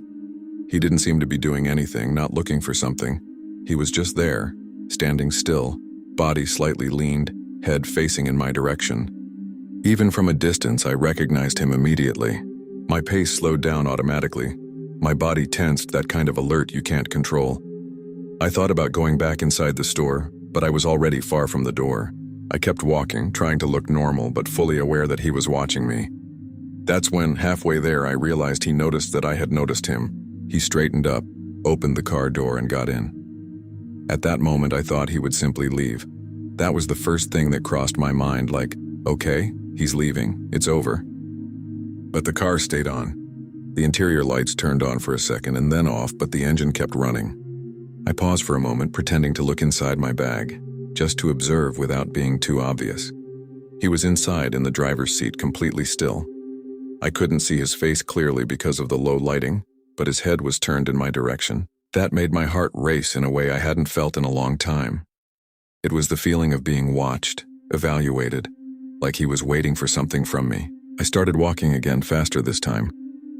He didn't seem to be doing anything, not looking for something. He was just there, standing still, body slightly leaned, head facing in my direction. Even from a distance, I recognized him immediately. My pace slowed down automatically. My body tensed, that kind of alert you can't control. I thought about going back inside the store, but I was already far from the door. I kept walking, trying to look normal, but fully aware that he was watching me. That's when, halfway there, I realized he noticed that I had noticed him. He straightened up, opened the car door, and got in. At that moment, I thought he would simply leave. That was the first thing that crossed my mind, like, okay, he's leaving, it's over. But the car stayed on. The interior lights turned on for a second and then off, but the engine kept running. I paused for a moment, pretending to look inside my bag, just to observe without being too obvious. He was inside in the driver's seat, completely still. I couldn't see his face clearly because of the low lighting, but his head was turned in my direction. That made my heart race in a way I hadn't felt in a long time. It was the feeling of being watched, evaluated, like he was waiting for something from me. I started walking again, faster this time,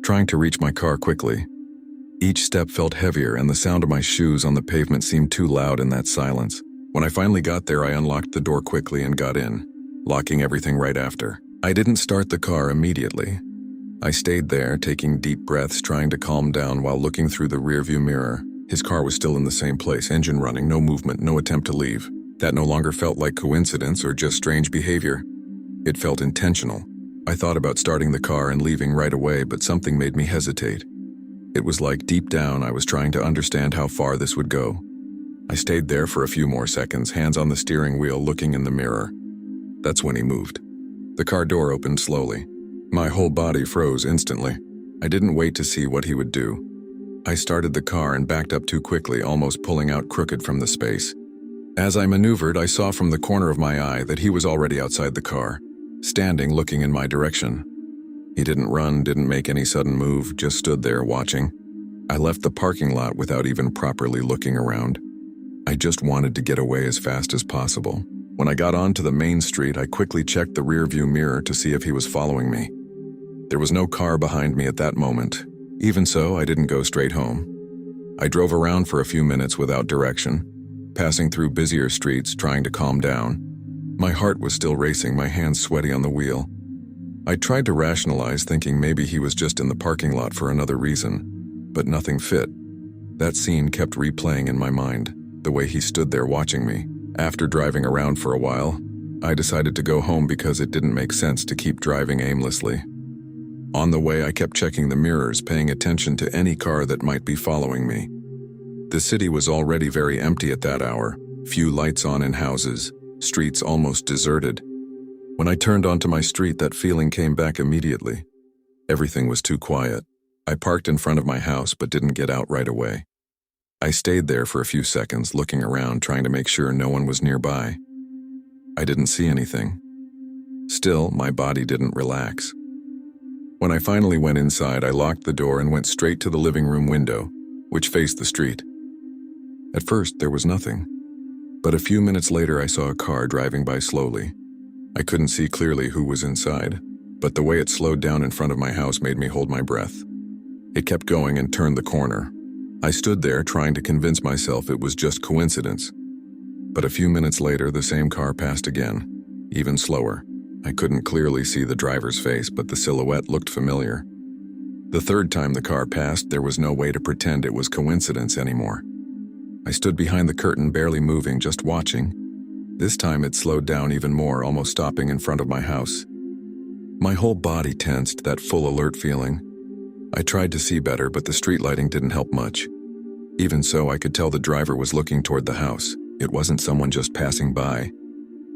trying to reach my car quickly. Each step felt heavier, and the sound of my shoes on the pavement seemed too loud in that silence. When I finally got there, I unlocked the door quickly and got in, locking everything right after. I didn't start the car immediately. I stayed there, taking deep breaths, trying to calm down while looking through the rearview mirror. His car was still in the same place, engine running, no movement, no attempt to leave. That no longer felt like coincidence or just strange behavior. It felt intentional. I thought about starting the car and leaving right away, but something made me hesitate. It was like deep down I was trying to understand how far this would go. I stayed there for a few more seconds, hands on the steering wheel, looking in the mirror. That's when he moved. The car door opened slowly. My whole body froze instantly. I didn't wait to see what he would do. I started the car and backed up too quickly, almost pulling out crooked from the space. As I maneuvered, I saw from the corner of my eye that he was already outside the car, standing looking in my direction. He didn't run, didn't make any sudden move, just stood there watching. I left the parking lot without even properly looking around. I just wanted to get away as fast as possible. When I got onto the main street, I quickly checked the rearview mirror to see if he was following me. There was no car behind me at that moment. Even so, I didn't go straight home. I drove around for a few minutes without direction, passing through busier streets, trying to calm down. My heart was still racing, my hands sweaty on the wheel. I tried to rationalize, thinking maybe he was just in the parking lot for another reason, but nothing fit. That scene kept replaying in my mind, the way he stood there watching me. After driving around for a while, I decided to go home because it didn't make sense to keep driving aimlessly. On the way, I kept checking the mirrors, paying attention to any car that might be following me. The city was already very empty at that hour, few lights on in houses, streets almost deserted. When I turned onto my street, that feeling came back immediately. Everything was too quiet. I parked in front of my house but didn't get out right away. I stayed there for a few seconds, looking around, trying to make sure no one was nearby. I didn't see anything. Still, my body didn't relax. When I finally went inside, I locked the door and went straight to the living room window, which faced the street. At first, there was nothing. But a few minutes later, I saw a car driving by slowly. I couldn't see clearly who was inside, but the way it slowed down in front of my house made me hold my breath. It kept going and turned the corner. I stood there trying to convince myself it was just coincidence. But a few minutes later, the same car passed again, even slower. I couldn't clearly see the driver's face, but the silhouette looked familiar. The third time the car passed, there was no way to pretend it was coincidence anymore. I stood behind the curtain, barely moving, just watching. This time it slowed down even more, almost stopping in front of my house. My whole body tensed, that full alert feeling. I tried to see better, but the street lighting didn't help much. Even so, I could tell the driver was looking toward the house. It wasn't someone just passing by.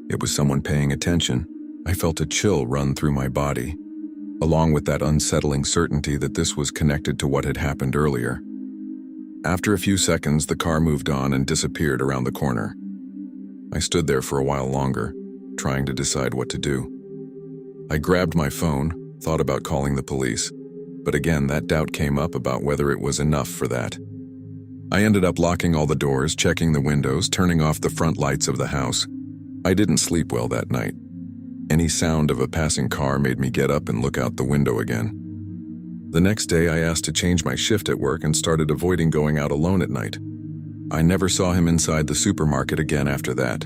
It was someone paying attention. I felt a chill run through my body, along with that unsettling certainty that this was connected to what had happened earlier. After a few seconds, the car moved on and disappeared around the corner. I stood there for a while longer, trying to decide what to do. I grabbed my phone, thought about calling the police. But again, that doubt came up about whether it was enough for that. I ended up locking all the doors, checking the windows, turning off the front lights of the house. I didn't sleep well that night. Any sound of a passing car made me get up and look out the window again. The next day, I asked to change my shift at work and started avoiding going out alone at night. I never saw him inside the supermarket again after that.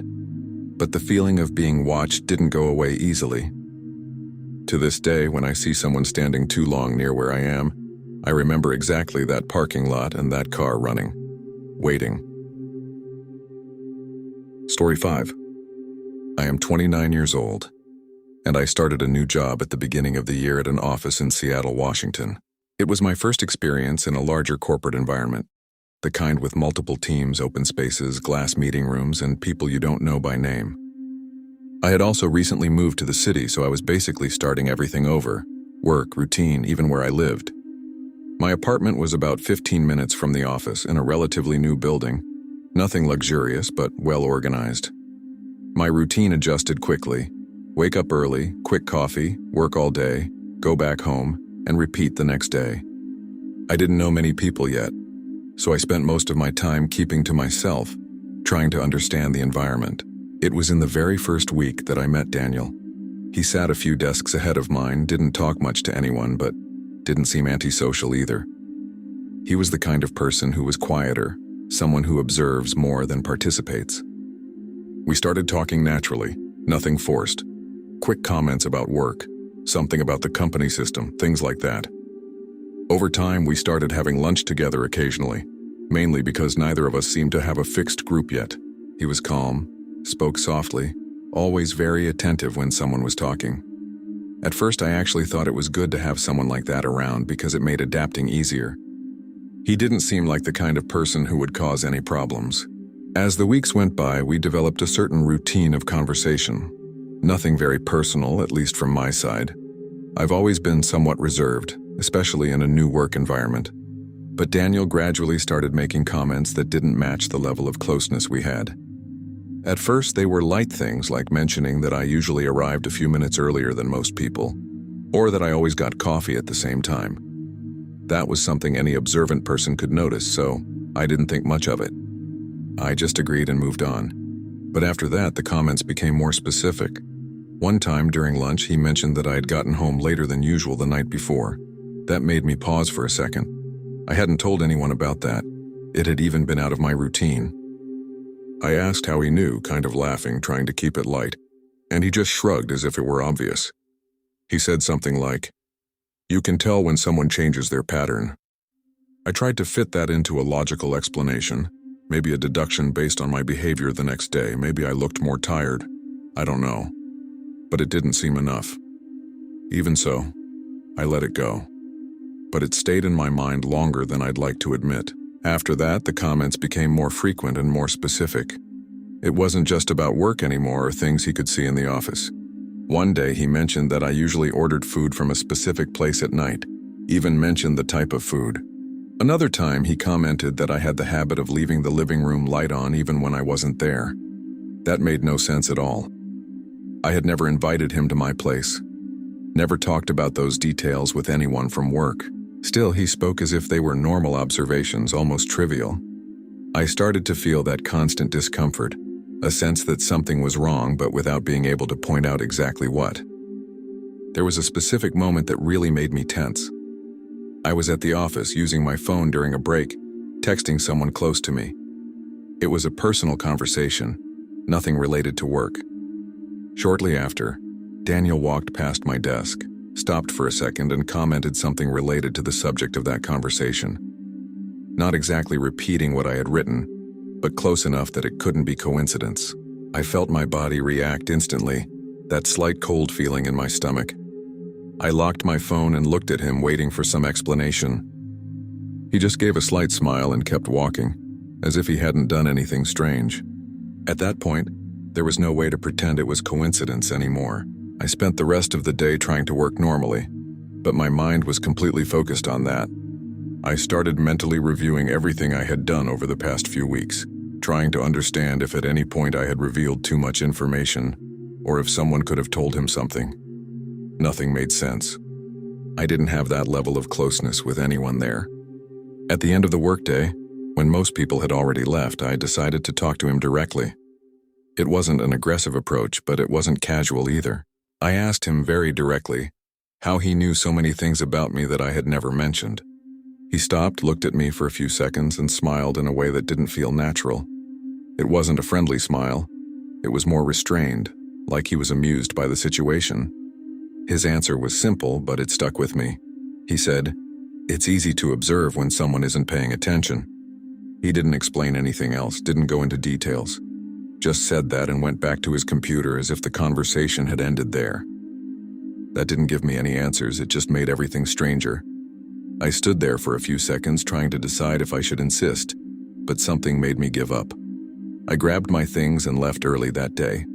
But the feeling of being watched didn't go away easily. To this day, when I see someone standing too long near where I am, I remember exactly that parking lot and that car running, waiting. Story 5. I am 29 years old, and I started a new job at the beginning of the year at an office in Seattle, Washington. It was my first experience in a larger corporate environment, the kind with multiple teams, open spaces, glass meeting rooms, and people you don't know by name. I had also recently moved to the city, so I was basically starting everything over: work, routine, even where I lived. My apartment was about 15 minutes from the office in a relatively new building. Nothing luxurious, but well organized. My routine adjusted quickly. Wake up early, quick coffee, work all day, go back home, and repeat the next day. I didn't know many people yet, so I spent most of my time keeping to myself, trying to understand the environment. It was in the very first week that I met Daniel. He sat a few desks ahead of mine, didn't talk much to anyone, but didn't seem antisocial either. He was the kind of person who was quieter, someone who observes more than participates. We started talking naturally, nothing forced. Quick comments about work, something about the company system, things like that. Over time, we started having lunch together occasionally, mainly because neither of us seemed to have a fixed group yet. He was calm, spoke softly, always very attentive when someone was talking. At first, I actually thought it was good to have someone like that around because it made adapting easier. He didn't seem like the kind of person who would cause any problems. As the weeks went by, we developed a certain routine of conversation. Nothing very personal, at least from my side. I've always been somewhat reserved, especially in a new work environment. But Daniel gradually started making comments that didn't match the level of closeness we had. At first, they were light things like mentioning that I usually arrived a few minutes earlier than most people, or that I always got coffee at the same time. That was something any observant person could notice, so I didn't think much of it. I just agreed and moved on. But after that, the comments became more specific. One time during lunch, he mentioned that I had gotten home later than usual the night before. That made me pause for a second. I hadn't told anyone about that. It had even been out of my routine. I asked how he knew, kind of laughing, trying to keep it light, and he just shrugged as if it were obvious. He said something like, "You can tell when someone changes their pattern." I tried to fit that into a logical explanation, maybe a deduction based on my behavior the next day. Maybe I looked more tired. I don't know. But it didn't seem enough. Even so, I let it go. But it stayed in my mind longer than I'd like to admit. After that, the comments became more frequent and more specific. It wasn't just about work anymore or things he could see in the office. One day he mentioned that I usually ordered food from a specific place at night, even mentioned the type of food. Another time he commented that I had the habit of leaving the living room light on even when I wasn't there. That made no sense at all. I had never invited him to my place, never talked about those details with anyone from work. Still, he spoke as if they were normal observations, almost trivial. I started to feel that constant discomfort, a sense that something was wrong but without being able to point out exactly what. There was a specific moment that really made me tense. I was at the office using my phone during a break, texting someone close to me. It was a personal conversation, nothing related to work. Shortly after, Daniel walked past my desk, stopped for a second and commented something related to the subject of that conversation. Not exactly repeating what I had written, but close enough that it couldn't be coincidence. I felt my body react instantly, that slight cold feeling in my stomach. I locked my phone and looked at him, waiting for some explanation. He just gave a slight smile and kept walking, as if he hadn't done anything strange. At that point, there was no way to pretend it was coincidence anymore. I spent the rest of the day trying to work normally, but my mind was completely focused on that. I started mentally reviewing everything I had done over the past few weeks, trying to understand if at any point I had revealed too much information, or if someone could have told him something. Nothing made sense. I didn't have that level of closeness with anyone there. At the end of the workday, when most people had already left, I decided to talk to him directly. It wasn't an aggressive approach, but it wasn't casual either. I asked him very directly how he knew so many things about me that I had never mentioned. He stopped, looked at me for a few seconds, and smiled in a way that didn't feel natural. It wasn't a friendly smile. It was more restrained, like he was amused by the situation. His answer was simple, but it stuck with me. He said, "It's easy to observe when someone isn't paying attention." He didn't explain anything else, didn't go into details. Just said that and went back to his computer as if the conversation had ended there. That didn't give me any answers, it just made everything stranger. I stood there for a few seconds trying to decide if I should insist, but something made me give up. I grabbed my things and left early that day.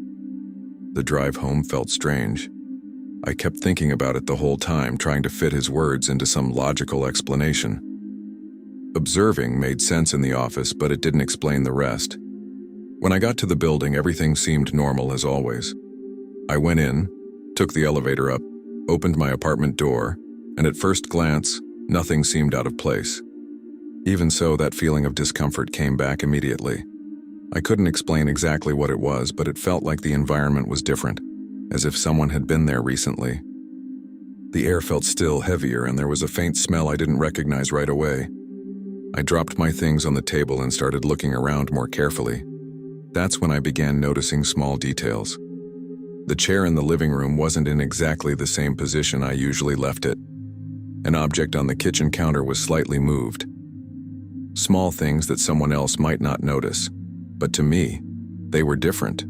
The drive home felt strange. I kept thinking about it the whole time, trying to fit his words into some logical explanation. Observing made sense in the office, but it didn't explain the rest. When I got to the building, everything seemed normal as always. I went in, took the elevator up, opened my apartment door, and at first glance, nothing seemed out of place. Even so, that feeling of discomfort came back immediately. I couldn't explain exactly what it was, but it felt like the environment was different, as if someone had been there recently. The air felt still, heavier, and there was a faint smell I didn't recognize right away. I dropped my things on the table and started looking around more carefully. That's when I began noticing small details. The chair in the living room wasn't in exactly the same position I usually left it. An object on the kitchen counter was slightly moved. Small things that someone else might not notice, but to me, they were different.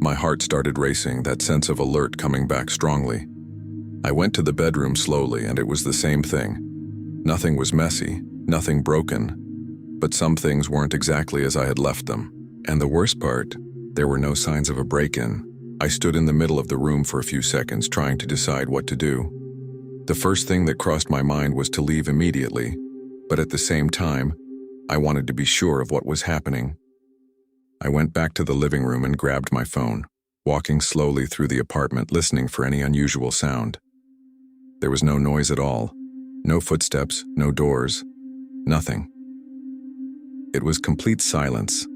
My heart started racing, that sense of alert coming back strongly. I went to the bedroom slowly, and it was the same thing. Nothing was messy, nothing broken, but some things weren't exactly as I had left them. And the worst part, there were no signs of a break-in. I stood in the middle of the room for a few seconds trying to decide what to do. The first thing that crossed my mind was to leave immediately, but at the same time, I wanted to be sure of what was happening. I went back to the living room and grabbed my phone, walking slowly through the apartment, listening for any unusual sound. There was no noise at all, no footsteps, no doors, nothing. It was complete silence,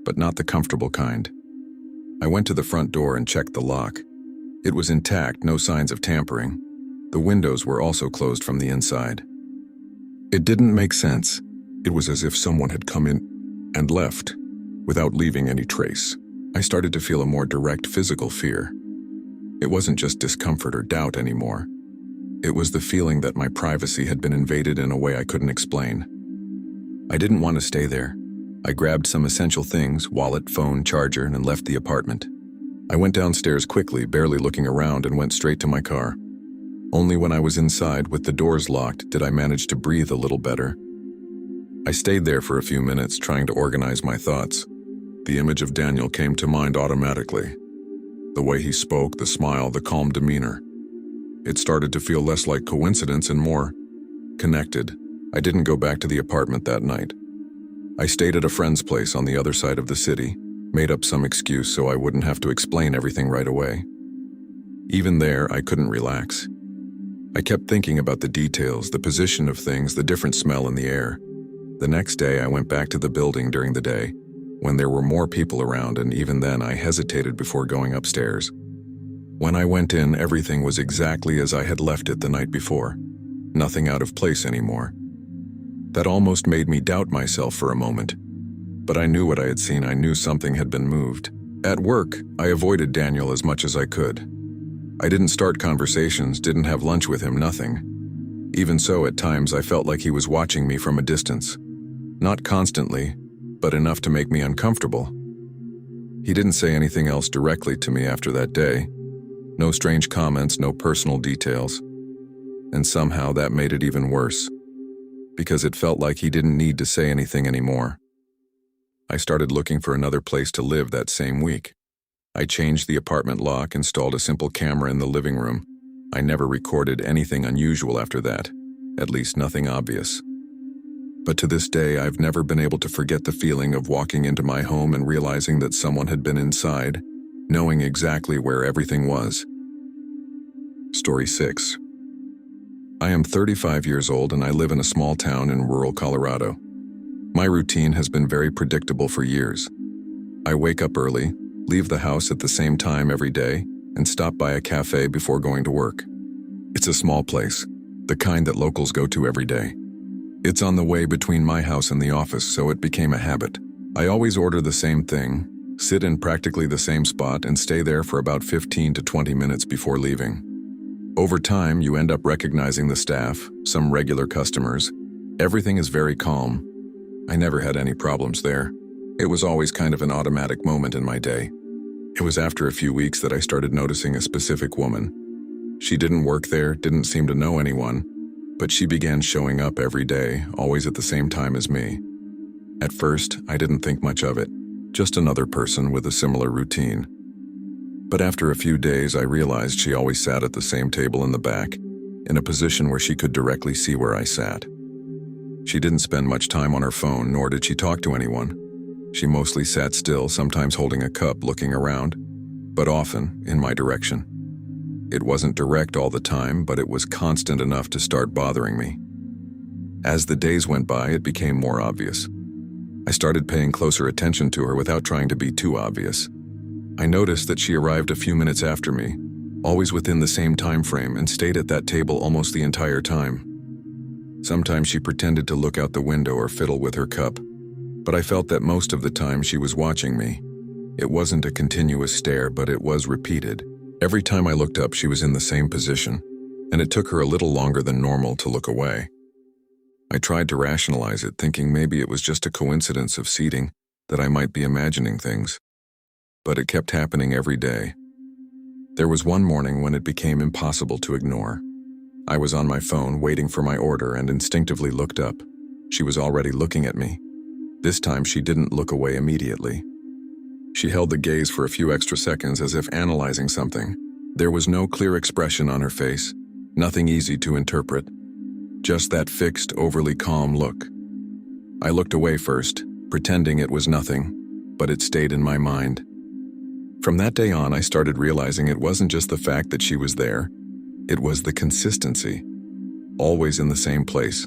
but not the comfortable kind. I went to the front door and checked the lock. It was intact, no signs of tampering. The windows were also closed from the inside. It didn't make sense. It was as if someone had come in and left, without leaving any trace. I started to feel a more direct physical fear. It wasn't just discomfort or doubt anymore. It was the feeling that my privacy had been invaded in a way I couldn't explain. I didn't want to stay there. I grabbed some essential things, wallet, phone, charger, and left the apartment. I went downstairs quickly, barely looking around, and went straight to my car. Only when I was inside, with the doors locked, did I manage to breathe a little better. I stayed there for a few minutes, trying to organize my thoughts. The image of Daniel came to mind automatically. The way he spoke, the smile, the calm demeanor. It started to feel less like coincidence and more connected. I didn't go back to the apartment that night. I stayed at a friend's place on the other side of the city, made up some excuse so I wouldn't have to explain everything right away. Even there, I couldn't relax. I kept thinking about the details, the position of things, the different smell in the air. The next day, I went back to the building during the day, when there were more people around, and even then I hesitated before going upstairs. When I went in, everything was exactly as I had left it the night before. Nothing out of place anymore. That almost made me doubt myself for a moment. But I knew what I had seen. I knew something had been moved. At work, I avoided Daniel as much as I could. I didn't start conversations, didn't have lunch with him, nothing. Even so, at times I felt like he was watching me from a distance. Not constantly, but enough to make me uncomfortable. He didn't say anything else directly to me after that day. No strange comments, no personal details. And somehow that made it even worse, because it felt like he didn't need to say anything anymore. I started looking for another place to live that same week. I changed the apartment lock, installed a simple camera in the living room. I never recorded anything unusual after that, at least nothing obvious. But to this day, I've never been able to forget the feeling of walking into my home and realizing that someone had been inside, knowing exactly where everything was. Story 6. I am 35 years old and I live in a small town in rural Colorado. My routine has been very predictable for years. I wake up early, leave the house at the same time every day, and stop by a cafe before going to work. It's a small place, the kind that locals go to every day. It's on the way between my house and the office, so it became a habit. I always order the same thing, sit in practically the same spot, and stay there for about 15 to 20 minutes before leaving. Over time, you end up recognizing the staff, some regular customers. Everything is very calm. I never had any problems there. It was always kind of an automatic moment in my day. It was after a few weeks that I started noticing a specific woman. She didn't work there, didn't seem to know anyone, but she began showing up every day, always at the same time as me. At first, I didn't think much of it, just another person with a similar routine. But after a few days, I realized she always sat at the same table in the back, in a position where she could directly see where I sat. She didn't spend much time on her phone, nor did she talk to anyone. She mostly sat still, sometimes holding a cup, looking around, but often in my direction. It wasn't direct all the time, but it was constant enough to start bothering me. As the days went by, it became more obvious. I started paying closer attention to her without trying to be too obvious. I noticed that she arrived a few minutes after me, always within the same time frame, and stayed at that table almost the entire time. Sometimes she pretended to look out the window or fiddle with her cup, but I felt that most of the time she was watching me. It wasn't a continuous stare, but it was repeated. Every time I looked up, she was in the same position, and it took her a little longer than normal to look away. I tried to rationalize it, thinking maybe it was just a coincidence of seating, that I might be imagining things. But it kept happening every day. There was one morning when it became impossible to ignore. I was on my phone waiting for my order and instinctively looked up. She was already looking at me. This time she didn't look away immediately. She held the gaze for a few extra seconds as if analyzing something. There was no clear expression on her face, nothing easy to interpret. Just that fixed, overly calm look. I looked away first, pretending it was nothing, but it stayed in my mind. From that day on, I started realizing it wasn't just the fact that she was there, it was the consistency. Always in the same place,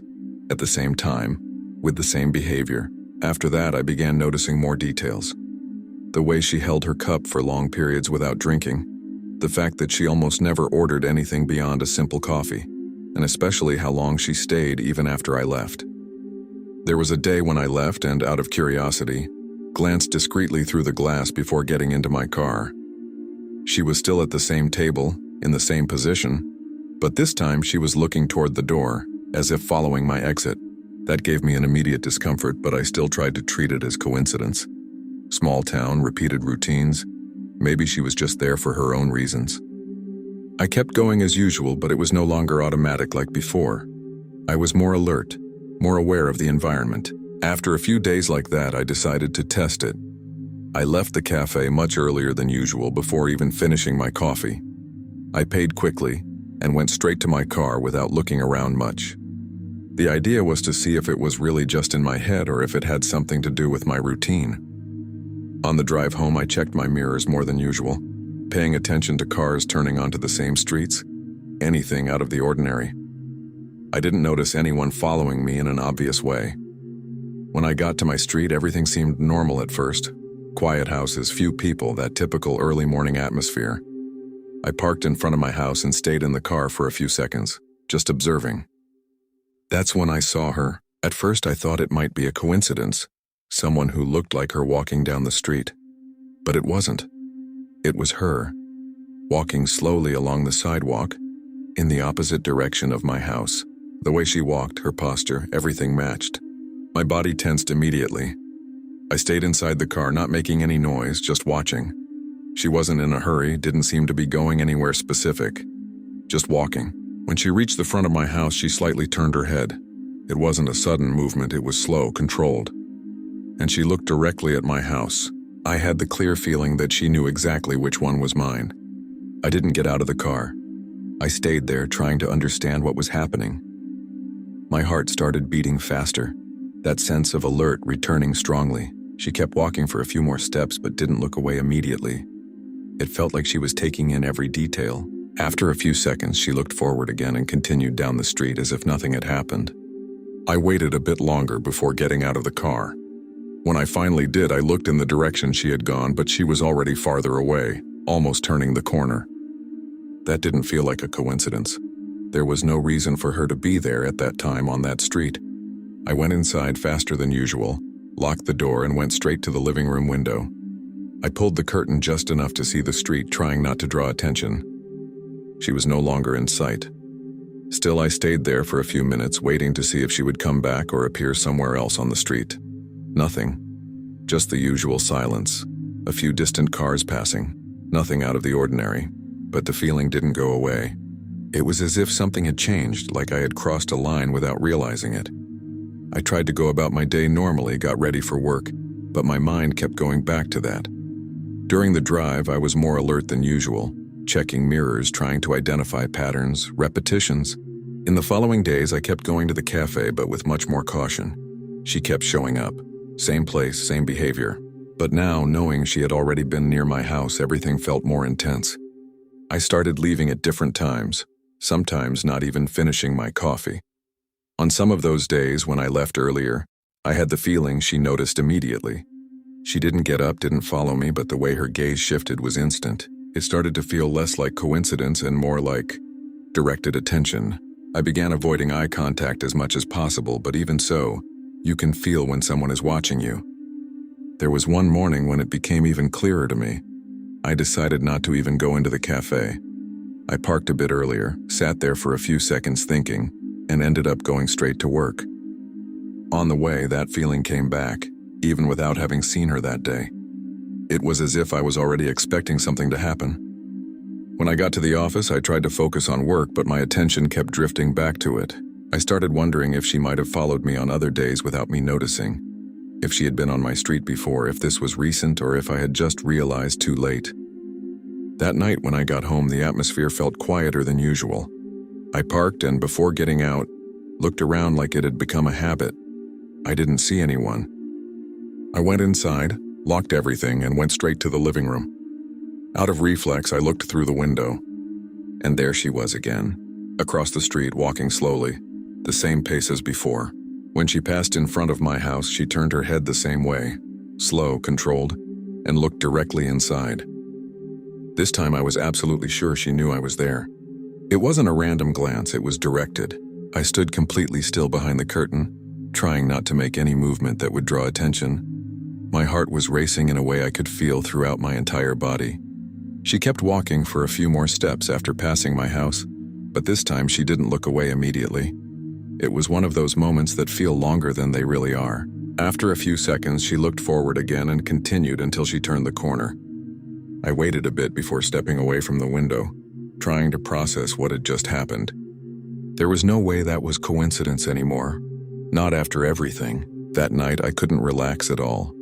at the same time, with the same behavior. After that, I began noticing more details. The way she held her cup for long periods without drinking, the fact that she almost never ordered anything beyond a simple coffee, and especially how long she stayed even after I left. There was a day when I left and, out of curiosity, glanced discreetly through the glass before getting into my car. She was still at the same table, in the same position, but this time she was looking toward the door, as if following my exit. That gave me an immediate discomfort, but I still tried to treat it as coincidence. Small town, repeated routines. Maybe she was just there for her own reasons. I kept going as usual, but it was no longer automatic like before. I was more alert, more aware of the environment. After a few days like that, I decided to test it. I left the cafe much earlier than usual before even finishing my coffee. I paid quickly and went straight to my car without looking around much. The idea was to see if it was really just in my head or if it had something to do with my routine. On the drive home, I checked my mirrors more than usual, paying attention to cars turning onto the same streets, anything out of the ordinary. I didn't notice anyone following me in an obvious way. When I got to my street, everything seemed normal at first. Quiet houses, few people, that typical early morning atmosphere. I parked in front of my house and stayed in the car for a few seconds, just observing. That's when I saw her. At first I thought it might be a coincidence, someone who looked like her walking down the street. But it wasn't. It was her, walking slowly along the sidewalk, in the opposite direction of my house. The way she walked, her posture, everything matched. My body tensed immediately. I stayed inside the car, not making any noise, just watching. She wasn't in a hurry, didn't seem to be going anywhere specific, just walking. When she reached the front of my house, she slightly turned her head. It wasn't a sudden movement, it was slow, controlled. And she looked directly at my house. I had the clear feeling that she knew exactly which one was mine. I didn't get out of the car. I stayed there, trying to understand what was happening. My heart started beating faster, that sense of alert returning strongly. She kept walking for a few more steps but didn't look away immediately. It felt like she was taking in every detail. After a few seconds, she looked forward again and continued down the street as if nothing had happened. I waited a bit longer before getting out of the car. When I finally did, I looked in the direction she had gone, but she was already farther away, almost turning the corner. That didn't feel like a coincidence. There was no reason for her to be there at that time on that street. I went inside faster than usual, locked the door, and went straight to the living room window. I pulled the curtain just enough to see the street, trying not to draw attention. She was no longer in sight. Still, I stayed there for a few minutes, waiting to see if she would come back or appear somewhere else on the street. Nothing. Just the usual silence. A few distant cars passing. Nothing out of the ordinary. But the feeling didn't go away. It was as if something had changed, like I had crossed a line without realizing it. I tried to go about my day normally, got ready for work, but my mind kept going back to that. During the drive, I was more alert than usual, checking mirrors, trying to identify patterns, repetitions. In the following days, I kept going to the cafe, but with much more caution. She kept showing up. Same place, same behavior. But now, knowing she had already been near my house, everything felt more intense. I started leaving at different times, sometimes not even finishing my coffee. On some of those days when I left earlier, I had the feeling she noticed immediately. She didn't get up, didn't follow me, but the way her gaze shifted was instant. It started to feel less like coincidence and more like directed attention. I began avoiding eye contact as much as possible, but even so, you can feel when someone is watching you. There was one morning when it became even clearer to me. I decided not to even go into the cafe. I parked a bit earlier, sat there for a few seconds thinking, and ended up going straight to work. On the way, that feeling came back, even without having seen her that day. It was as if I was already expecting something to happen. When I got to the office, I tried to focus on work, but my attention kept drifting back to it. I started wondering if she might have followed me on other days without me noticing, if she had been on my street before, if this was recent, or if I had just realized too late. That night when I got home, the atmosphere felt quieter than usual. I parked and, before getting out, looked around like it had become a habit. I didn't see anyone. I went inside, locked everything, and went straight to the living room. Out of reflex, I looked through the window, and there she was again, across the street, walking slowly, the same pace as before. When she passed in front of my house, she turned her head the same way, slow, controlled, and looked directly inside. This time I was absolutely sure she knew I was there. It wasn't a random glance, it was directed. I stood completely still behind the curtain, trying not to make any movement that would draw attention. My heart was racing in a way I could feel throughout my entire body. She kept walking for a few more steps after passing my house, but this time she didn't look away immediately. It was one of those moments that feel longer than they really are. After a few seconds, she looked forward again and continued until she turned the corner. I waited a bit before stepping away from the window, trying to process what had just happened. There was no way that was coincidence anymore. Not after everything. That night, I couldn't relax at all.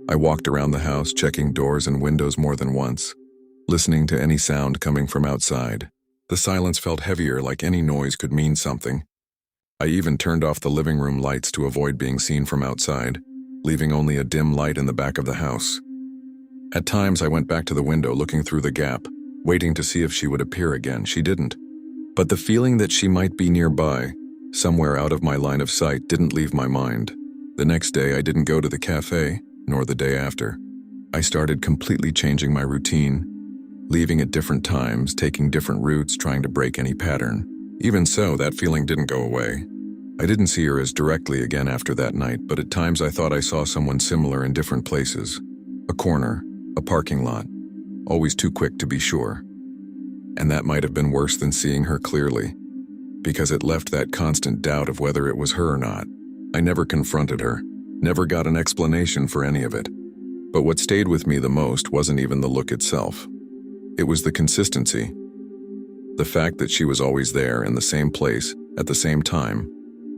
I walked around the house, checking doors and windows more than once, listening to any sound coming from outside. The silence felt heavier, like any noise could mean something. I even turned off the living room lights to avoid being seen from outside, leaving only a dim light in the back of the house. At times, I went back to the window, looking through the gap, waiting to see if she would appear again. She didn't. But the feeling that she might be nearby, somewhere out of my line of sight, didn't leave my mind. The next day, I didn't go to the cafe, nor the day after. I started completely changing my routine, leaving at different times, taking different routes, trying to break any pattern. Even so, that feeling didn't go away. I didn't see her as directly again after that night, but at times I thought I saw someone similar in different places. A corner, a parking lot, always too quick to be sure. And that might have been worse than seeing her clearly, because it left that constant doubt of whether it was her or not. I never confronted her, never got an explanation for any of it. But what stayed with me the most wasn't even the look itself. It was the consistency. The fact that she was always there in the same place, at the same time,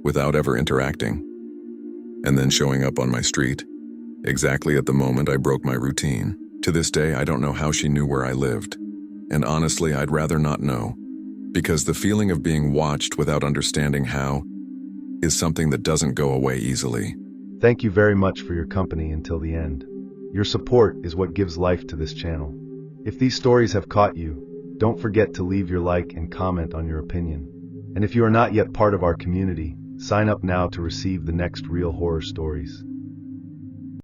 without ever interacting. And then showing up on my street, exactly at the moment I broke my routine. To this day, I don't know how she knew where I lived. And honestly, I'd rather not know. Because the feeling of being watched without understanding how is something that doesn't go away easily. Thank you very much for your company until the end. Your support is what gives life to this channel. If these stories have caught you, don't forget to leave your like and comment on your opinion. And if you are not yet part of our community, sign up now to receive the next real horror stories.